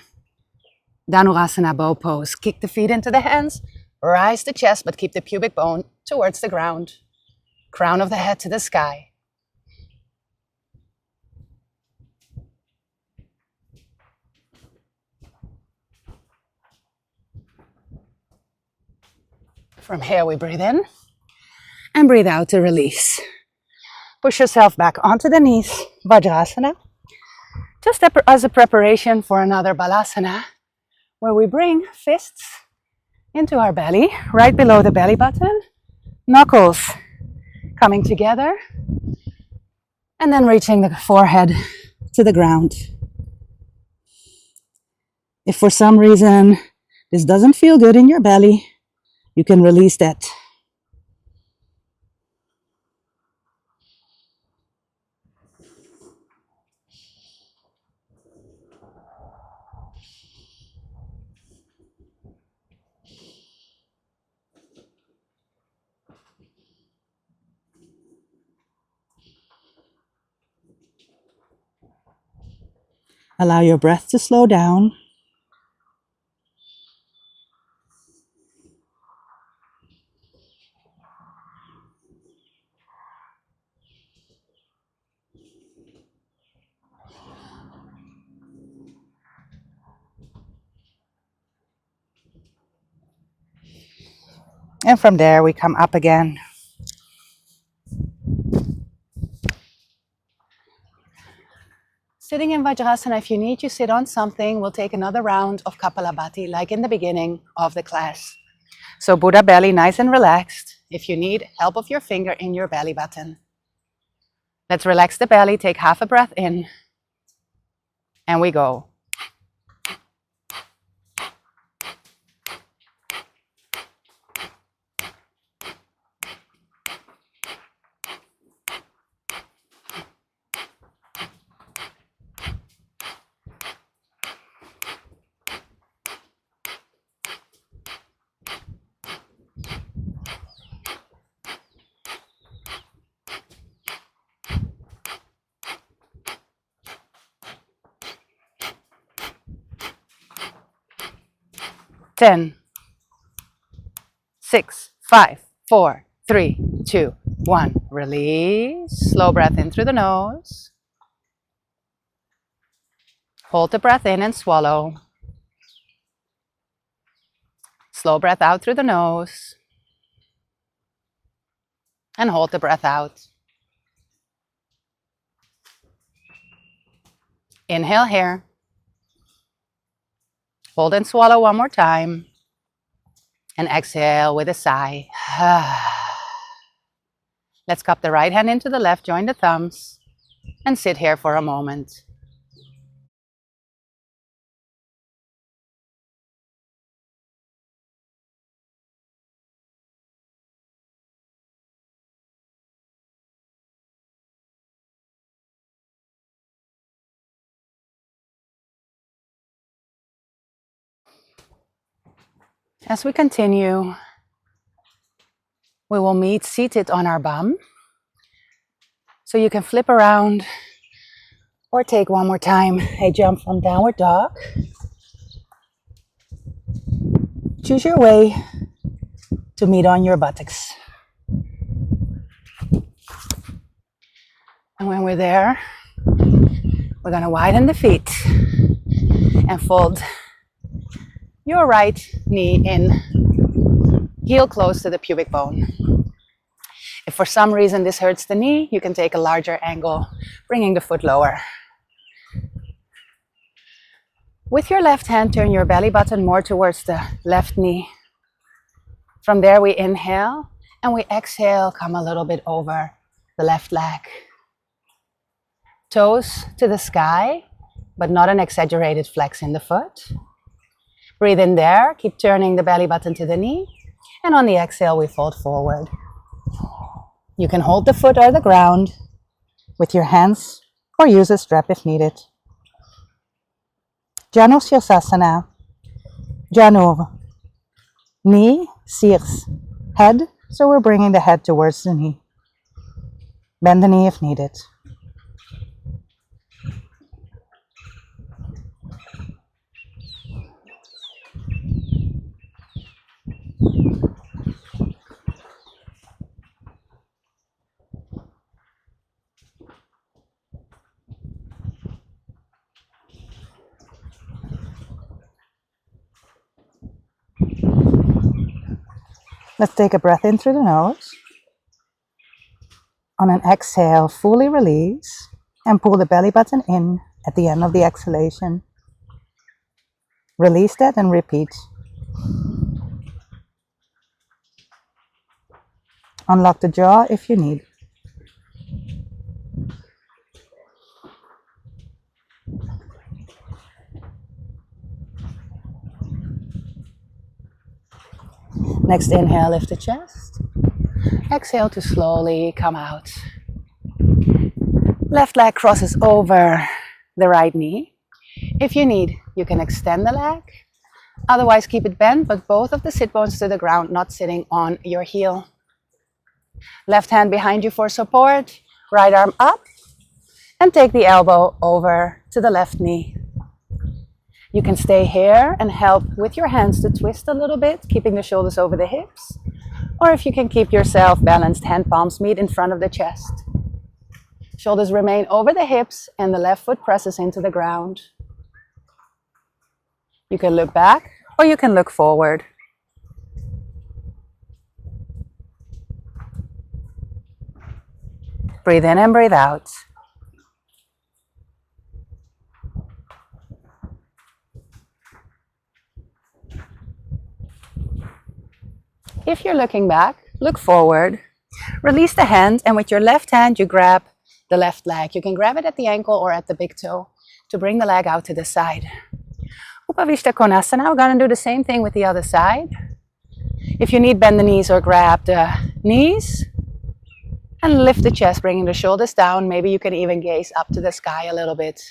Dhanurasana bow pose. Kick the feet into the hands. Rise the chest, but keep the pubic bone towards the ground. Crown of the head to the sky. From here, we breathe in and breathe out to release. Push yourself back onto the knees, Vajrasana. Just as a preparation for another Balasana, where we bring fists into our belly, right below the belly button, knuckles coming together, and then reaching the forehead to the ground. If for some reason this doesn't feel good in your belly, you can release that. Allow your breath to slow down. And from there, we come up again. Sitting in Vajrasana, if you need to sit on something, we'll take another round of Kapalabhati, like in the beginning of the class. So Buddha belly nice and relaxed. If you need help of your finger in your belly button. Let's relax the belly, take half a breath in, and we go. Ten, 6, 5, 4, 3, 2, 1. Release. Slow breath in through the nose. Hold the breath in and swallow. Slow breath out through the nose. And hold the breath out. Inhale here. Hold and swallow one more time. And exhale with a sigh. Let's cup the right hand into the left, join the thumbs, and sit here for a moment. As we continue, we will meet seated on our bum. So you can flip around or take one more time a jump from downward dog. Choose your way to meet on your buttocks. And when we're there, we're going to widen the feet and fold your right knee in, heel close to the pubic bone. If for some reason this hurts the knee, you can take a larger angle, bringing the foot lower. With your left hand, turn your belly button more towards the left knee. From there, we inhale, and we exhale, come a little bit over the left leg. Toes to the sky, but not an exaggerated flex in the foot. Breathe in there, keep turning the belly button to the knee, and on the exhale, we fold forward. You can hold the foot or the ground with your hands or use a strap if needed. Janu Sirsasana. Janu. Knee, Sirs. Head, so we're bringing the head towards the knee. Bend the knee if needed. Let's take a breath in through the nose. On an exhale, fully release and pull the belly button in at the end of the exhalation. Release that and repeat. Unlock the jaw if you need. Next inhale, lift the chest. Exhale to slowly come out. Left leg crosses over the right knee. If you need, you can extend the leg. Otherwise, keep it bent, but both of the sit bones to the ground, not sitting on your heel. Left hand behind you for support. Right arm up. And take the elbow over to the left knee. You can stay here and help with your hands to twist a little bit, keeping the shoulders over the hips. Or if you can keep yourself balanced, hand palms meet in front of the chest. Shoulders remain over the hips and the left foot presses into the ground. You can look back or you can look forward. Breathe in and breathe out. If you're looking back, look forward. Release the hand, and with your left hand, you grab the left leg. You can grab it at the ankle or at the big toe to bring the leg out to the side. Upavishta Konasana, we're going to do the same thing with the other side. If you need, bend the knees or grab the knees and lift the chest, bringing the shoulders down. Maybe you can even gaze up to the sky a little bit.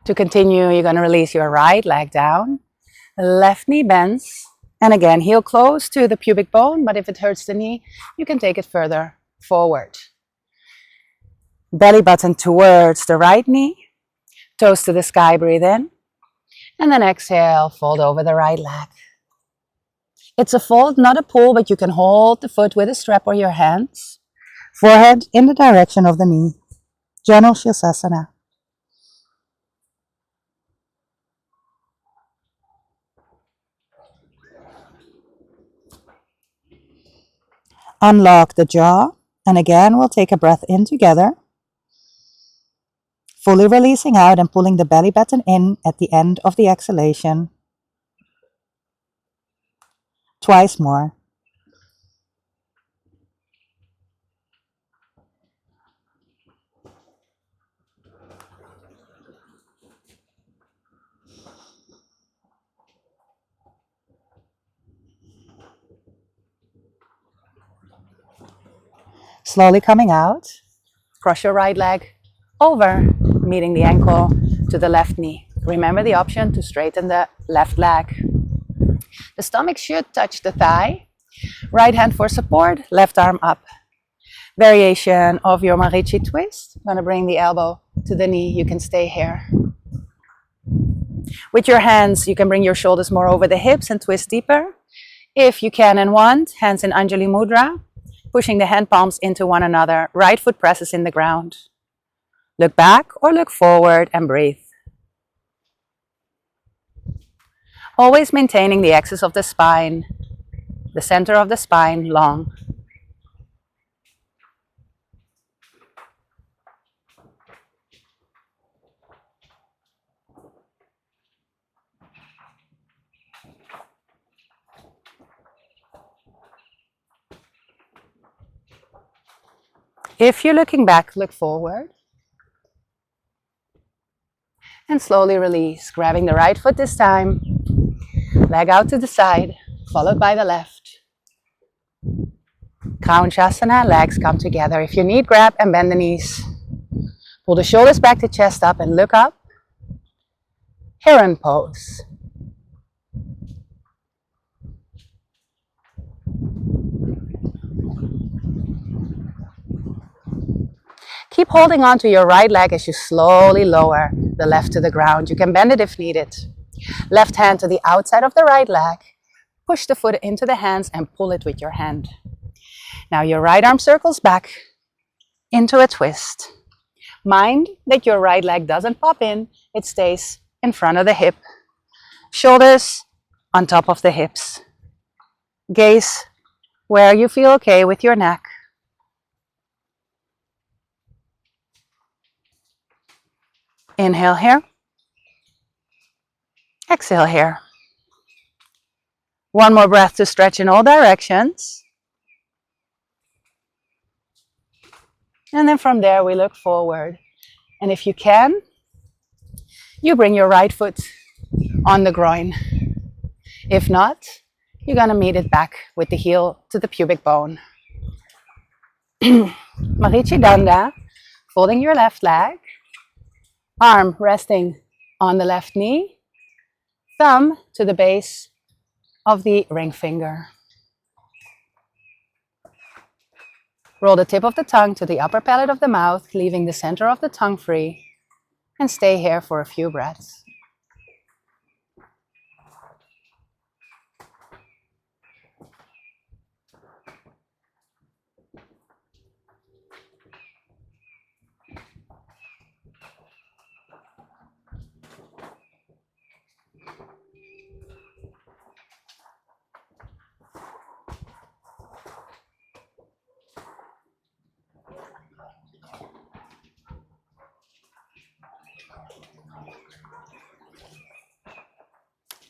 To continue, you're going to release your right leg down. The left knee bends. And again, heel close to the pubic bone, but if it hurts the knee, you can take it further forward. Belly button towards the right knee. Toes to the sky, breathe in. And then exhale, fold over the right leg. It's a fold, not a pull, but you can hold the foot with a strap or your hands. Forehead in the direction of the knee. Janu Sirsasana. Unlock the jaw, and again we'll take a breath in together. Fully releasing out and pulling the belly button in at the end of the exhalation. Twice more. Slowly coming out. Cross your right leg over, meeting the ankle to the left knee. Remember the option to straighten the left leg. The stomach should touch the thigh. Right hand for support, left arm up. Variation of your Marichi twist. I'm going to bring the elbow to the knee. You can stay here. With your hands, you can bring your shoulders more over the hips and twist deeper. If you can and want, hands in Anjali Mudra, pushing the hand palms into one another. Right foot presses in the ground. Look back or look forward and breathe. Always maintaining the axis of the spine, the center of the spine long. If you're looking back, look forward. And slowly release, grabbing the right foot this time. Leg out to the side, followed by the left. Kaunchasana, legs come together. If you need, grab and bend the knees. Pull the shoulders back to chest up and look up. Heron pose. Keep holding on to your right leg as you slowly lower the left to the ground. You can bend it if needed. Left hand to the outside of the right leg. Push the foot into the hands and pull it with your hand. Now your right arm circles back into a twist. Mind that your right leg doesn't pop in, it stays in front of the hip. Shoulders on top of the hips. Gaze where you feel okay with your neck. Inhale here. Exhale here. One more breath to stretch in all directions. And then from there, we look forward. And if you can, you bring your right foot on the groin. If not, you're going to meet it back with the heel to the pubic bone. Marichi Danda, folding your left leg, arm resting on the left knee, thumb to the base of the ring finger. Roll the tip of the tongue to the upper palate of the mouth, leaving the center of the tongue free, and stay here for a few breaths.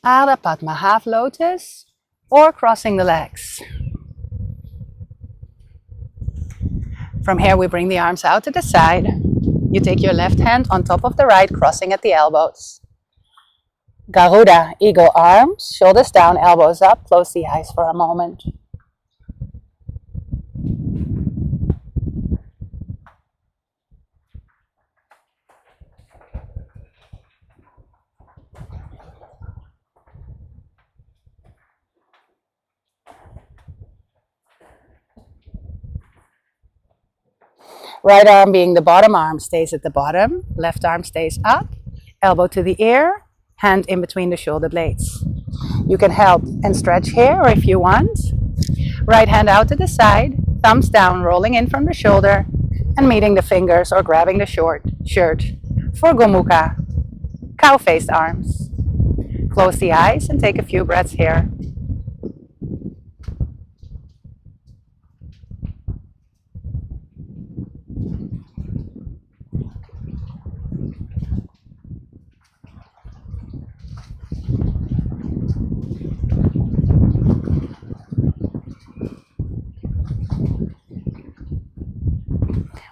Ardha Padma, half lotus or crossing the legs. From here, we bring the arms out to the side. You take your left hand on top of the right, crossing at the elbows. Garuda, eagle arms, shoulders down, elbows up, close the eyes for a moment. Right arm being the bottom arm stays at the bottom, left arm stays up, elbow to the ear, hand in between the shoulder blades. You can help and stretch here, or if you want, right hand out to the side, thumbs down, rolling in from the shoulder, and meeting the fingers or grabbing the shirt for Gomukha, cow-faced arms. Close the eyes and take a few breaths here.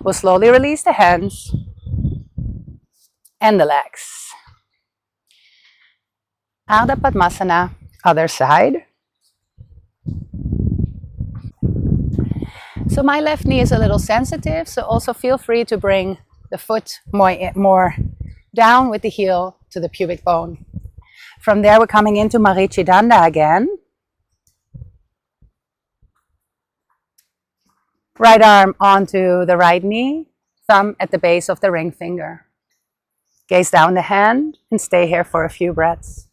We'll slowly release the hands and the legs. Ardha Padmasana, other side. So my left knee is a little sensitive, so also feel free to bring the foot more down with the heel to the pubic bone. From there, we're coming into Marichi Danda again. Right arm onto the right knee, thumb at the base of the ring finger. Gaze down the hand and stay here for a few breaths.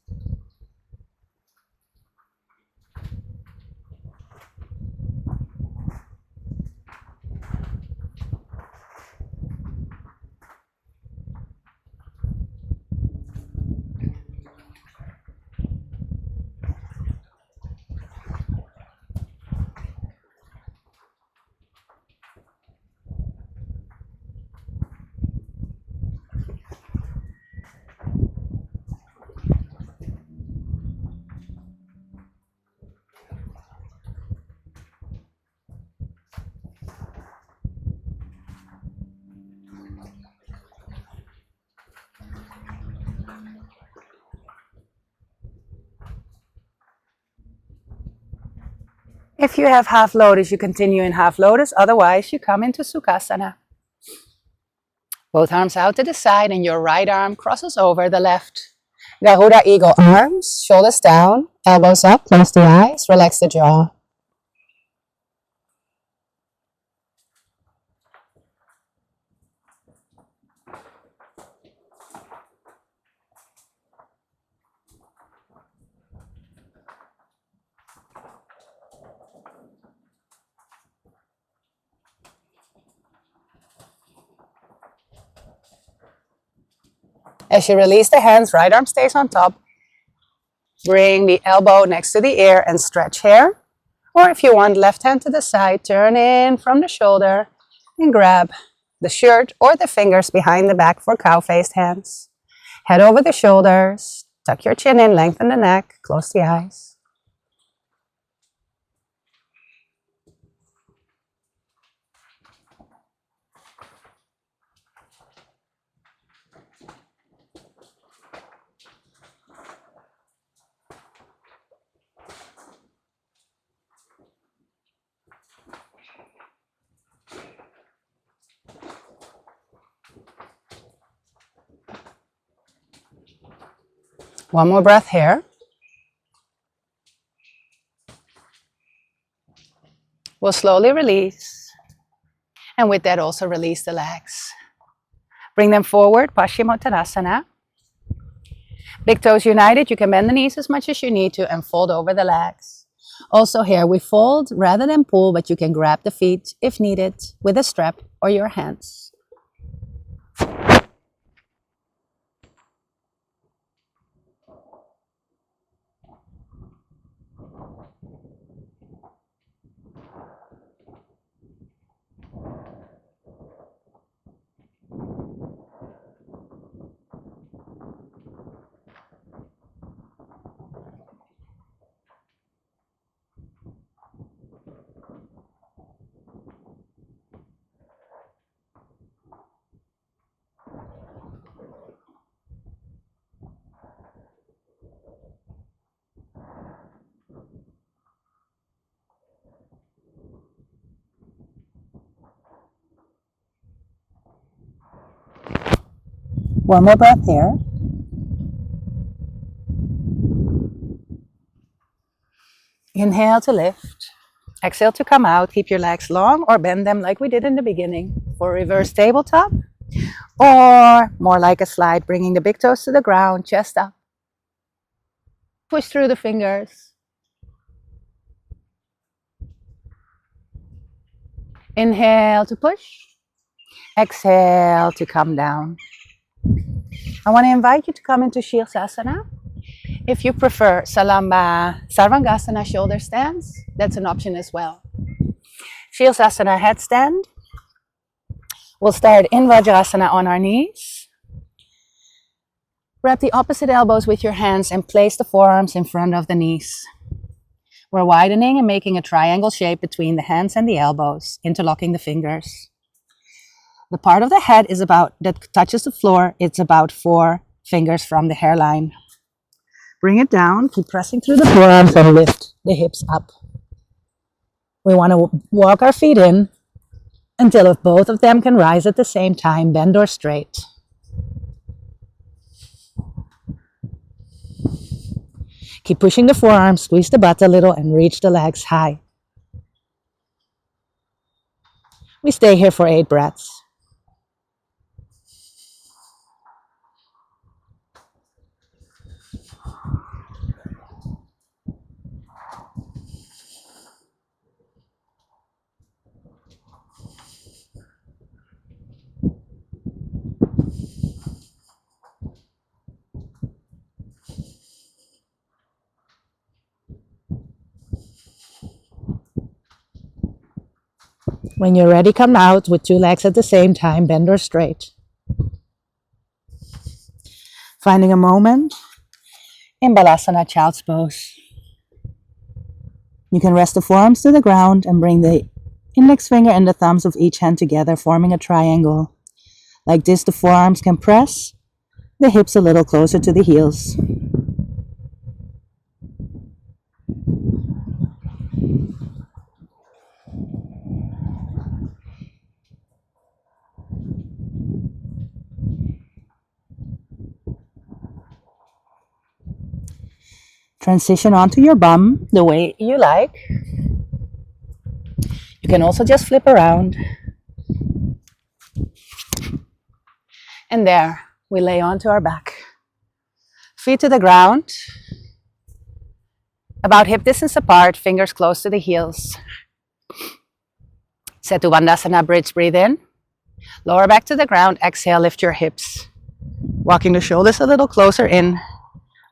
If you have half lotus, you continue in half lotus. Otherwise, you come into Sukhasana. Both arms out to the side and your right arm crosses over the left. Garuda eagle arms, shoulders down, elbows up, close the eyes, relax the jaw. As you release the hands, right arm stays on top. Bring the elbow next to the ear and stretch here. Or if you want, left hand to the side, turn in from the shoulder and grab the shirt or the fingers behind the back for cow-faced hands. Head over the shoulders, tuck your chin in, lengthen the neck, close the eyes. One more breath here. We'll slowly release. And with that, also release the legs. Bring them forward, Paschimottanasana. Big toes united. You can bend the knees as much as you need to and fold over the legs. Also here, we fold rather than pull, but you can grab the feet if needed with a strap or your hands. One more breath here. Inhale to lift. Exhale to come out. Keep your legs long or bend them like we did in the beginning for reverse tabletop. Or more like a slide, bringing the big toes to the ground, chest up. Push through the fingers. Inhale to push. Exhale to come down. I want to invite you to come into Shirsasana. If you prefer Salamba Sarvangasana shoulder stance, that's an option as well. Shirsasana headstand. We'll start in Vajrasana on our knees. Wrap the opposite elbows with your hands and place the forearms in front of the knees. We're widening and making a triangle shape between the hands and the elbows, interlocking the fingers. The part of the head that touches the floor, it's about 4 fingers from the hairline. Bring it down, keep pressing through the forearms and lift the hips up. We want to walk our feet in until if both of them can rise at the same time, bend or straight. Keep pushing the forearms, squeeze the butt a little and reach the legs high. We stay here for 8 breaths. When you're ready, come out with 2 legs at the same time, bend or straight. Finding a moment in Balasana Child's Pose. You can rest the forearms to the ground and bring the index finger and the thumbs of each hand together, forming a triangle. Like this, the forearms can press the hips a little closer to the heels. Transition onto your bum the way you like. You can also just flip around. And there, we lay onto our back. Feet to the ground. About hip distance apart, fingers close to the heels. Setu Bandhasana bridge, breathe in. Lower back to the ground, exhale, lift your hips. Walking the shoulders a little closer in.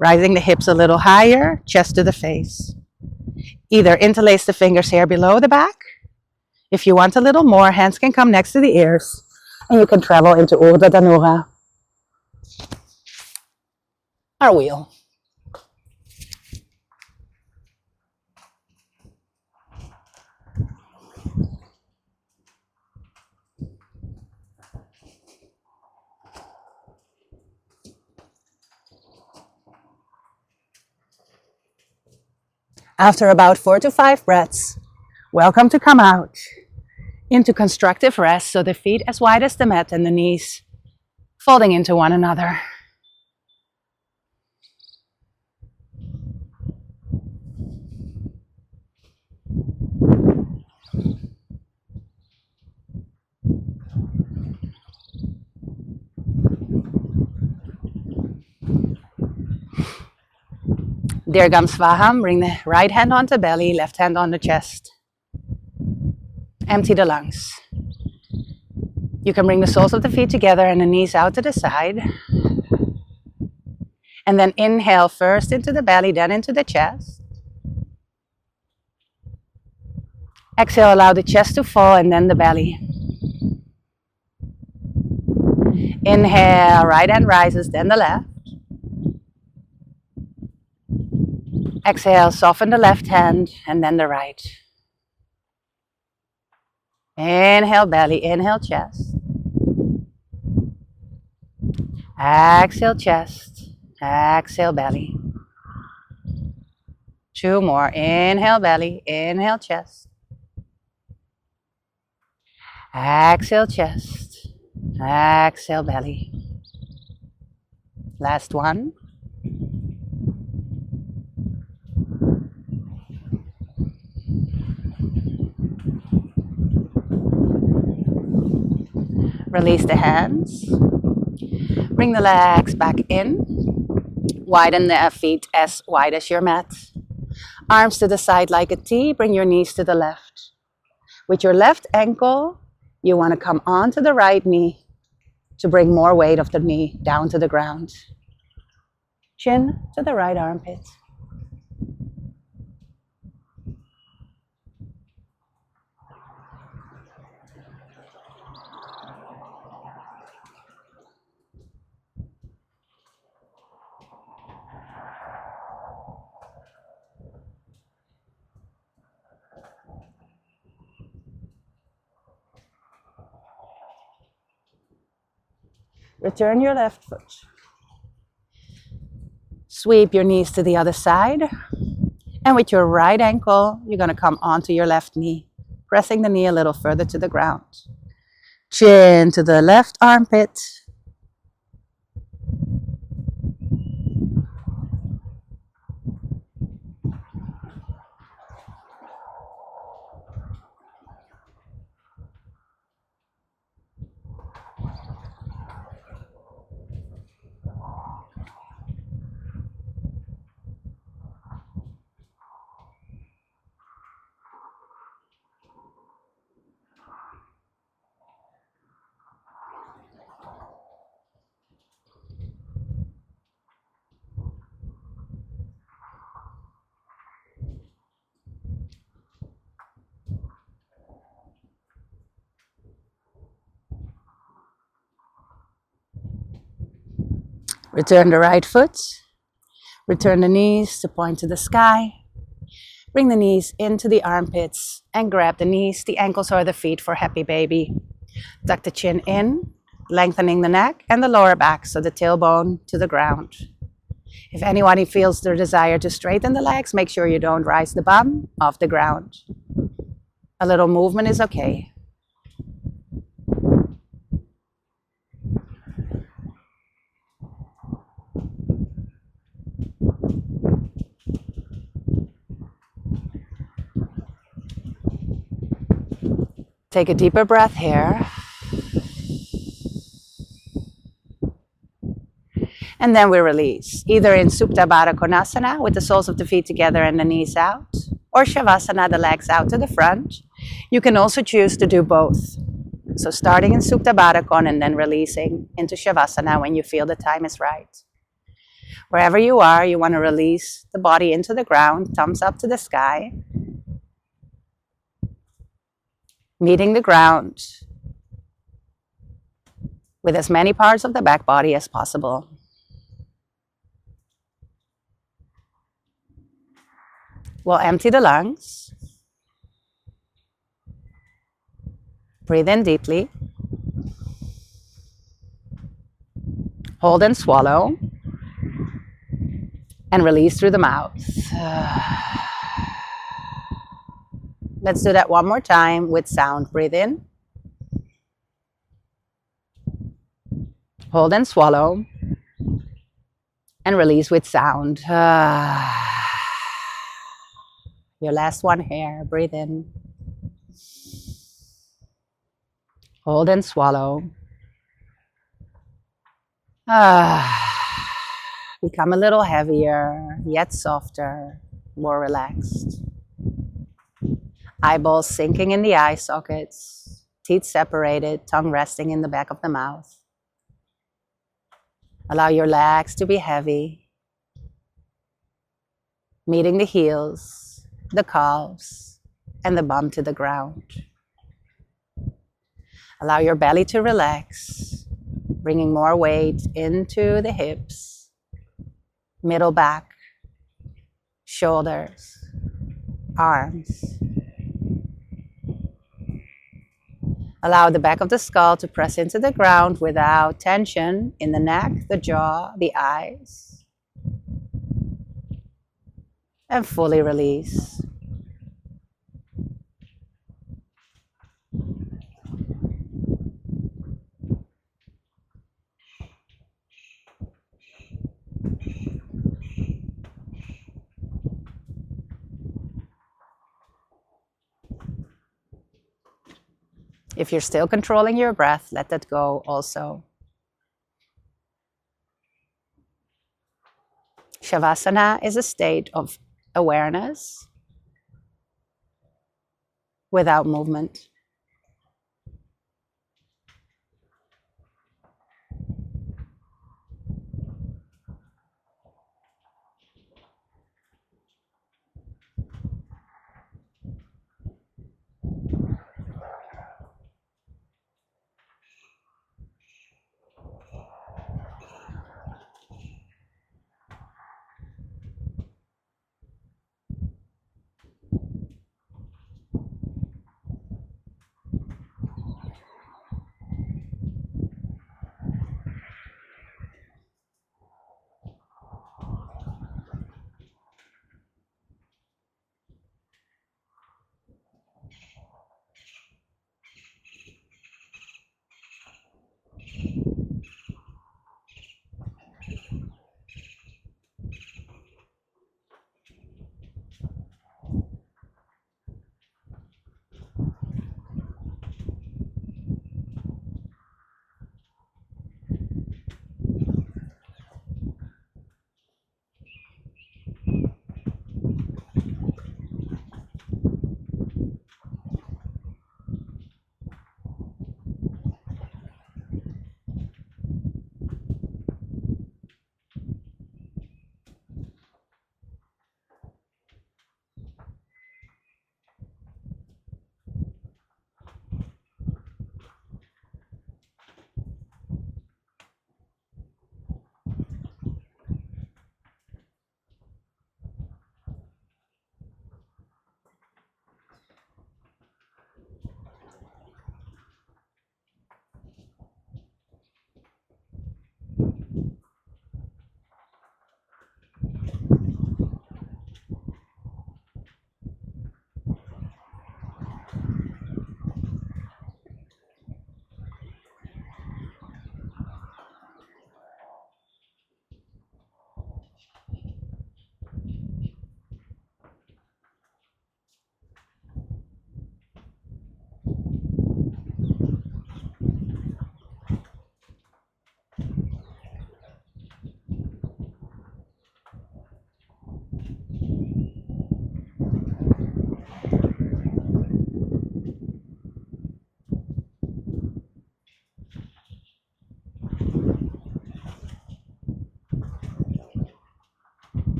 Rising the hips a little higher, chest to the face. Either interlace the fingers here below the back. If you want a little more, hands can come next to the ears. And you can travel into Urdhva Dhanura. Our wheel. After about 4 to 5 breaths, welcome to come out into constructive rest, so the feet as wide as the mat and the knees folding into one another. Dirgham Svaham, bring the right hand onto belly, left hand on the chest. Empty the lungs. You can bring the soles of the feet together and the knees out to the side. And then inhale first into the belly, then into the chest. Exhale, allow the chest to fall and then the belly. Inhale, right hand rises, then the left. Exhale, soften the left hand and then the right. Inhale, belly, inhale, chest. Exhale, chest. Exhale, belly. 2 more. Inhale, belly, inhale, chest. Exhale, chest. Exhale, belly. Last one. Release the hands. Bring the legs back in. Widen the feet as wide as your mat. Arms to the side like a T. Bring your knees to the left. With your left ankle, you want to come onto the right knee to bring more weight of the knee down to the ground. Chin to the right armpit. Return your left foot. Sweep your knees to the other side. And with your right ankle, you're going to come onto your left knee, pressing the knee a little further to the ground. Chin to the left armpit. Return the right foot. Return the knees to point to the sky. Bring the knees into the armpits and grab the knees, the ankles or the feet for happy baby. Tuck the chin in, lengthening the neck and the lower back so the tailbone to the ground. If anybody feels the desire to straighten the legs, make sure you don't rise the bum off the ground. A little movement is okay. Take a deeper breath here. And then we release, either in Supta Baddha Konasana with the soles of the feet together and the knees out, or Shavasana, the legs out to the front. You can also choose to do both. So starting in Supta Baddha Kon and then releasing into Shavasana when you feel the time is right. Wherever you are, you want to release the body into the ground, thumbs up to the sky. Meeting the ground with as many parts of the back body as possible. We'll empty the lungs. Breathe in deeply. Hold and swallow. And release through the mouth. Let's do that one more time with sound. Breathe in. Hold and swallow. And release with sound. Your last one here. Breathe in. Hold and swallow. Become a little heavier, yet softer, more relaxed. Eyeballs sinking in the eye sockets, teeth separated, tongue resting in the back of the mouth. Allow your legs to be heavy, meeting the heels, the calves, and the bum to the ground. Allow your belly to relax, bringing more weight into the hips, middle back, shoulders, arms. Allow the back of the skull to press into the ground without tension in the neck, the jaw, the eyes. And fully release. If you're still controlling your breath, let that go also. Shavasana is a state of awareness without movement.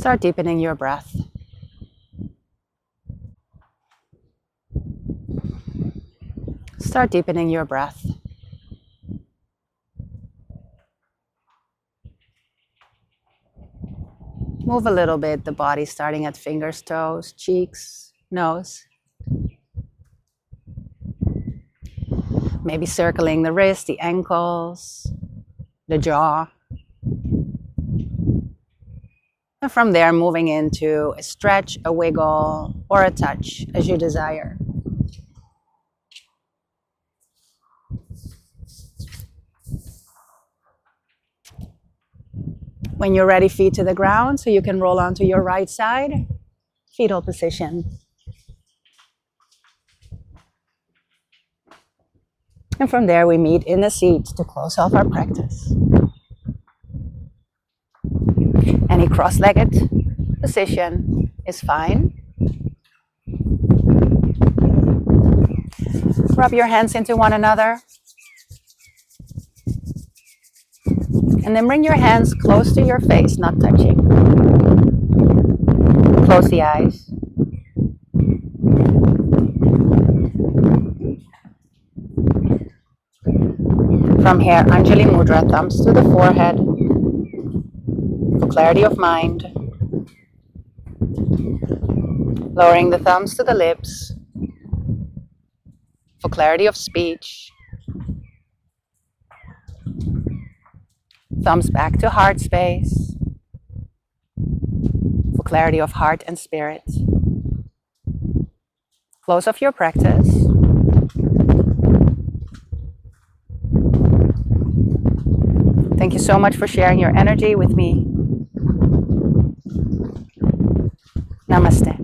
Start deepening your breath. Start deepening your breath. Move a little bit, the body starting at fingers, toes, cheeks, nose. Maybe circling the wrist, the ankles, the jaw. And from there, moving into a stretch, a wiggle, or a touch as you desire. When you're ready, feet to the ground so you can roll onto your right side, fetal position. And from there, we meet in the seat to close off our practice. Any cross-legged position is fine. Rub your hands into one another. And then bring your hands close to your face, not touching. Close the eyes. From here, Anjali Mudra, thumbs to the forehead for clarity of mind. Lowering the thumbs to the lips for clarity of speech. Thumbs back to heart space for clarity of heart and spirit. Close off your practice. Thank you so much for sharing your energy with me. Namaste.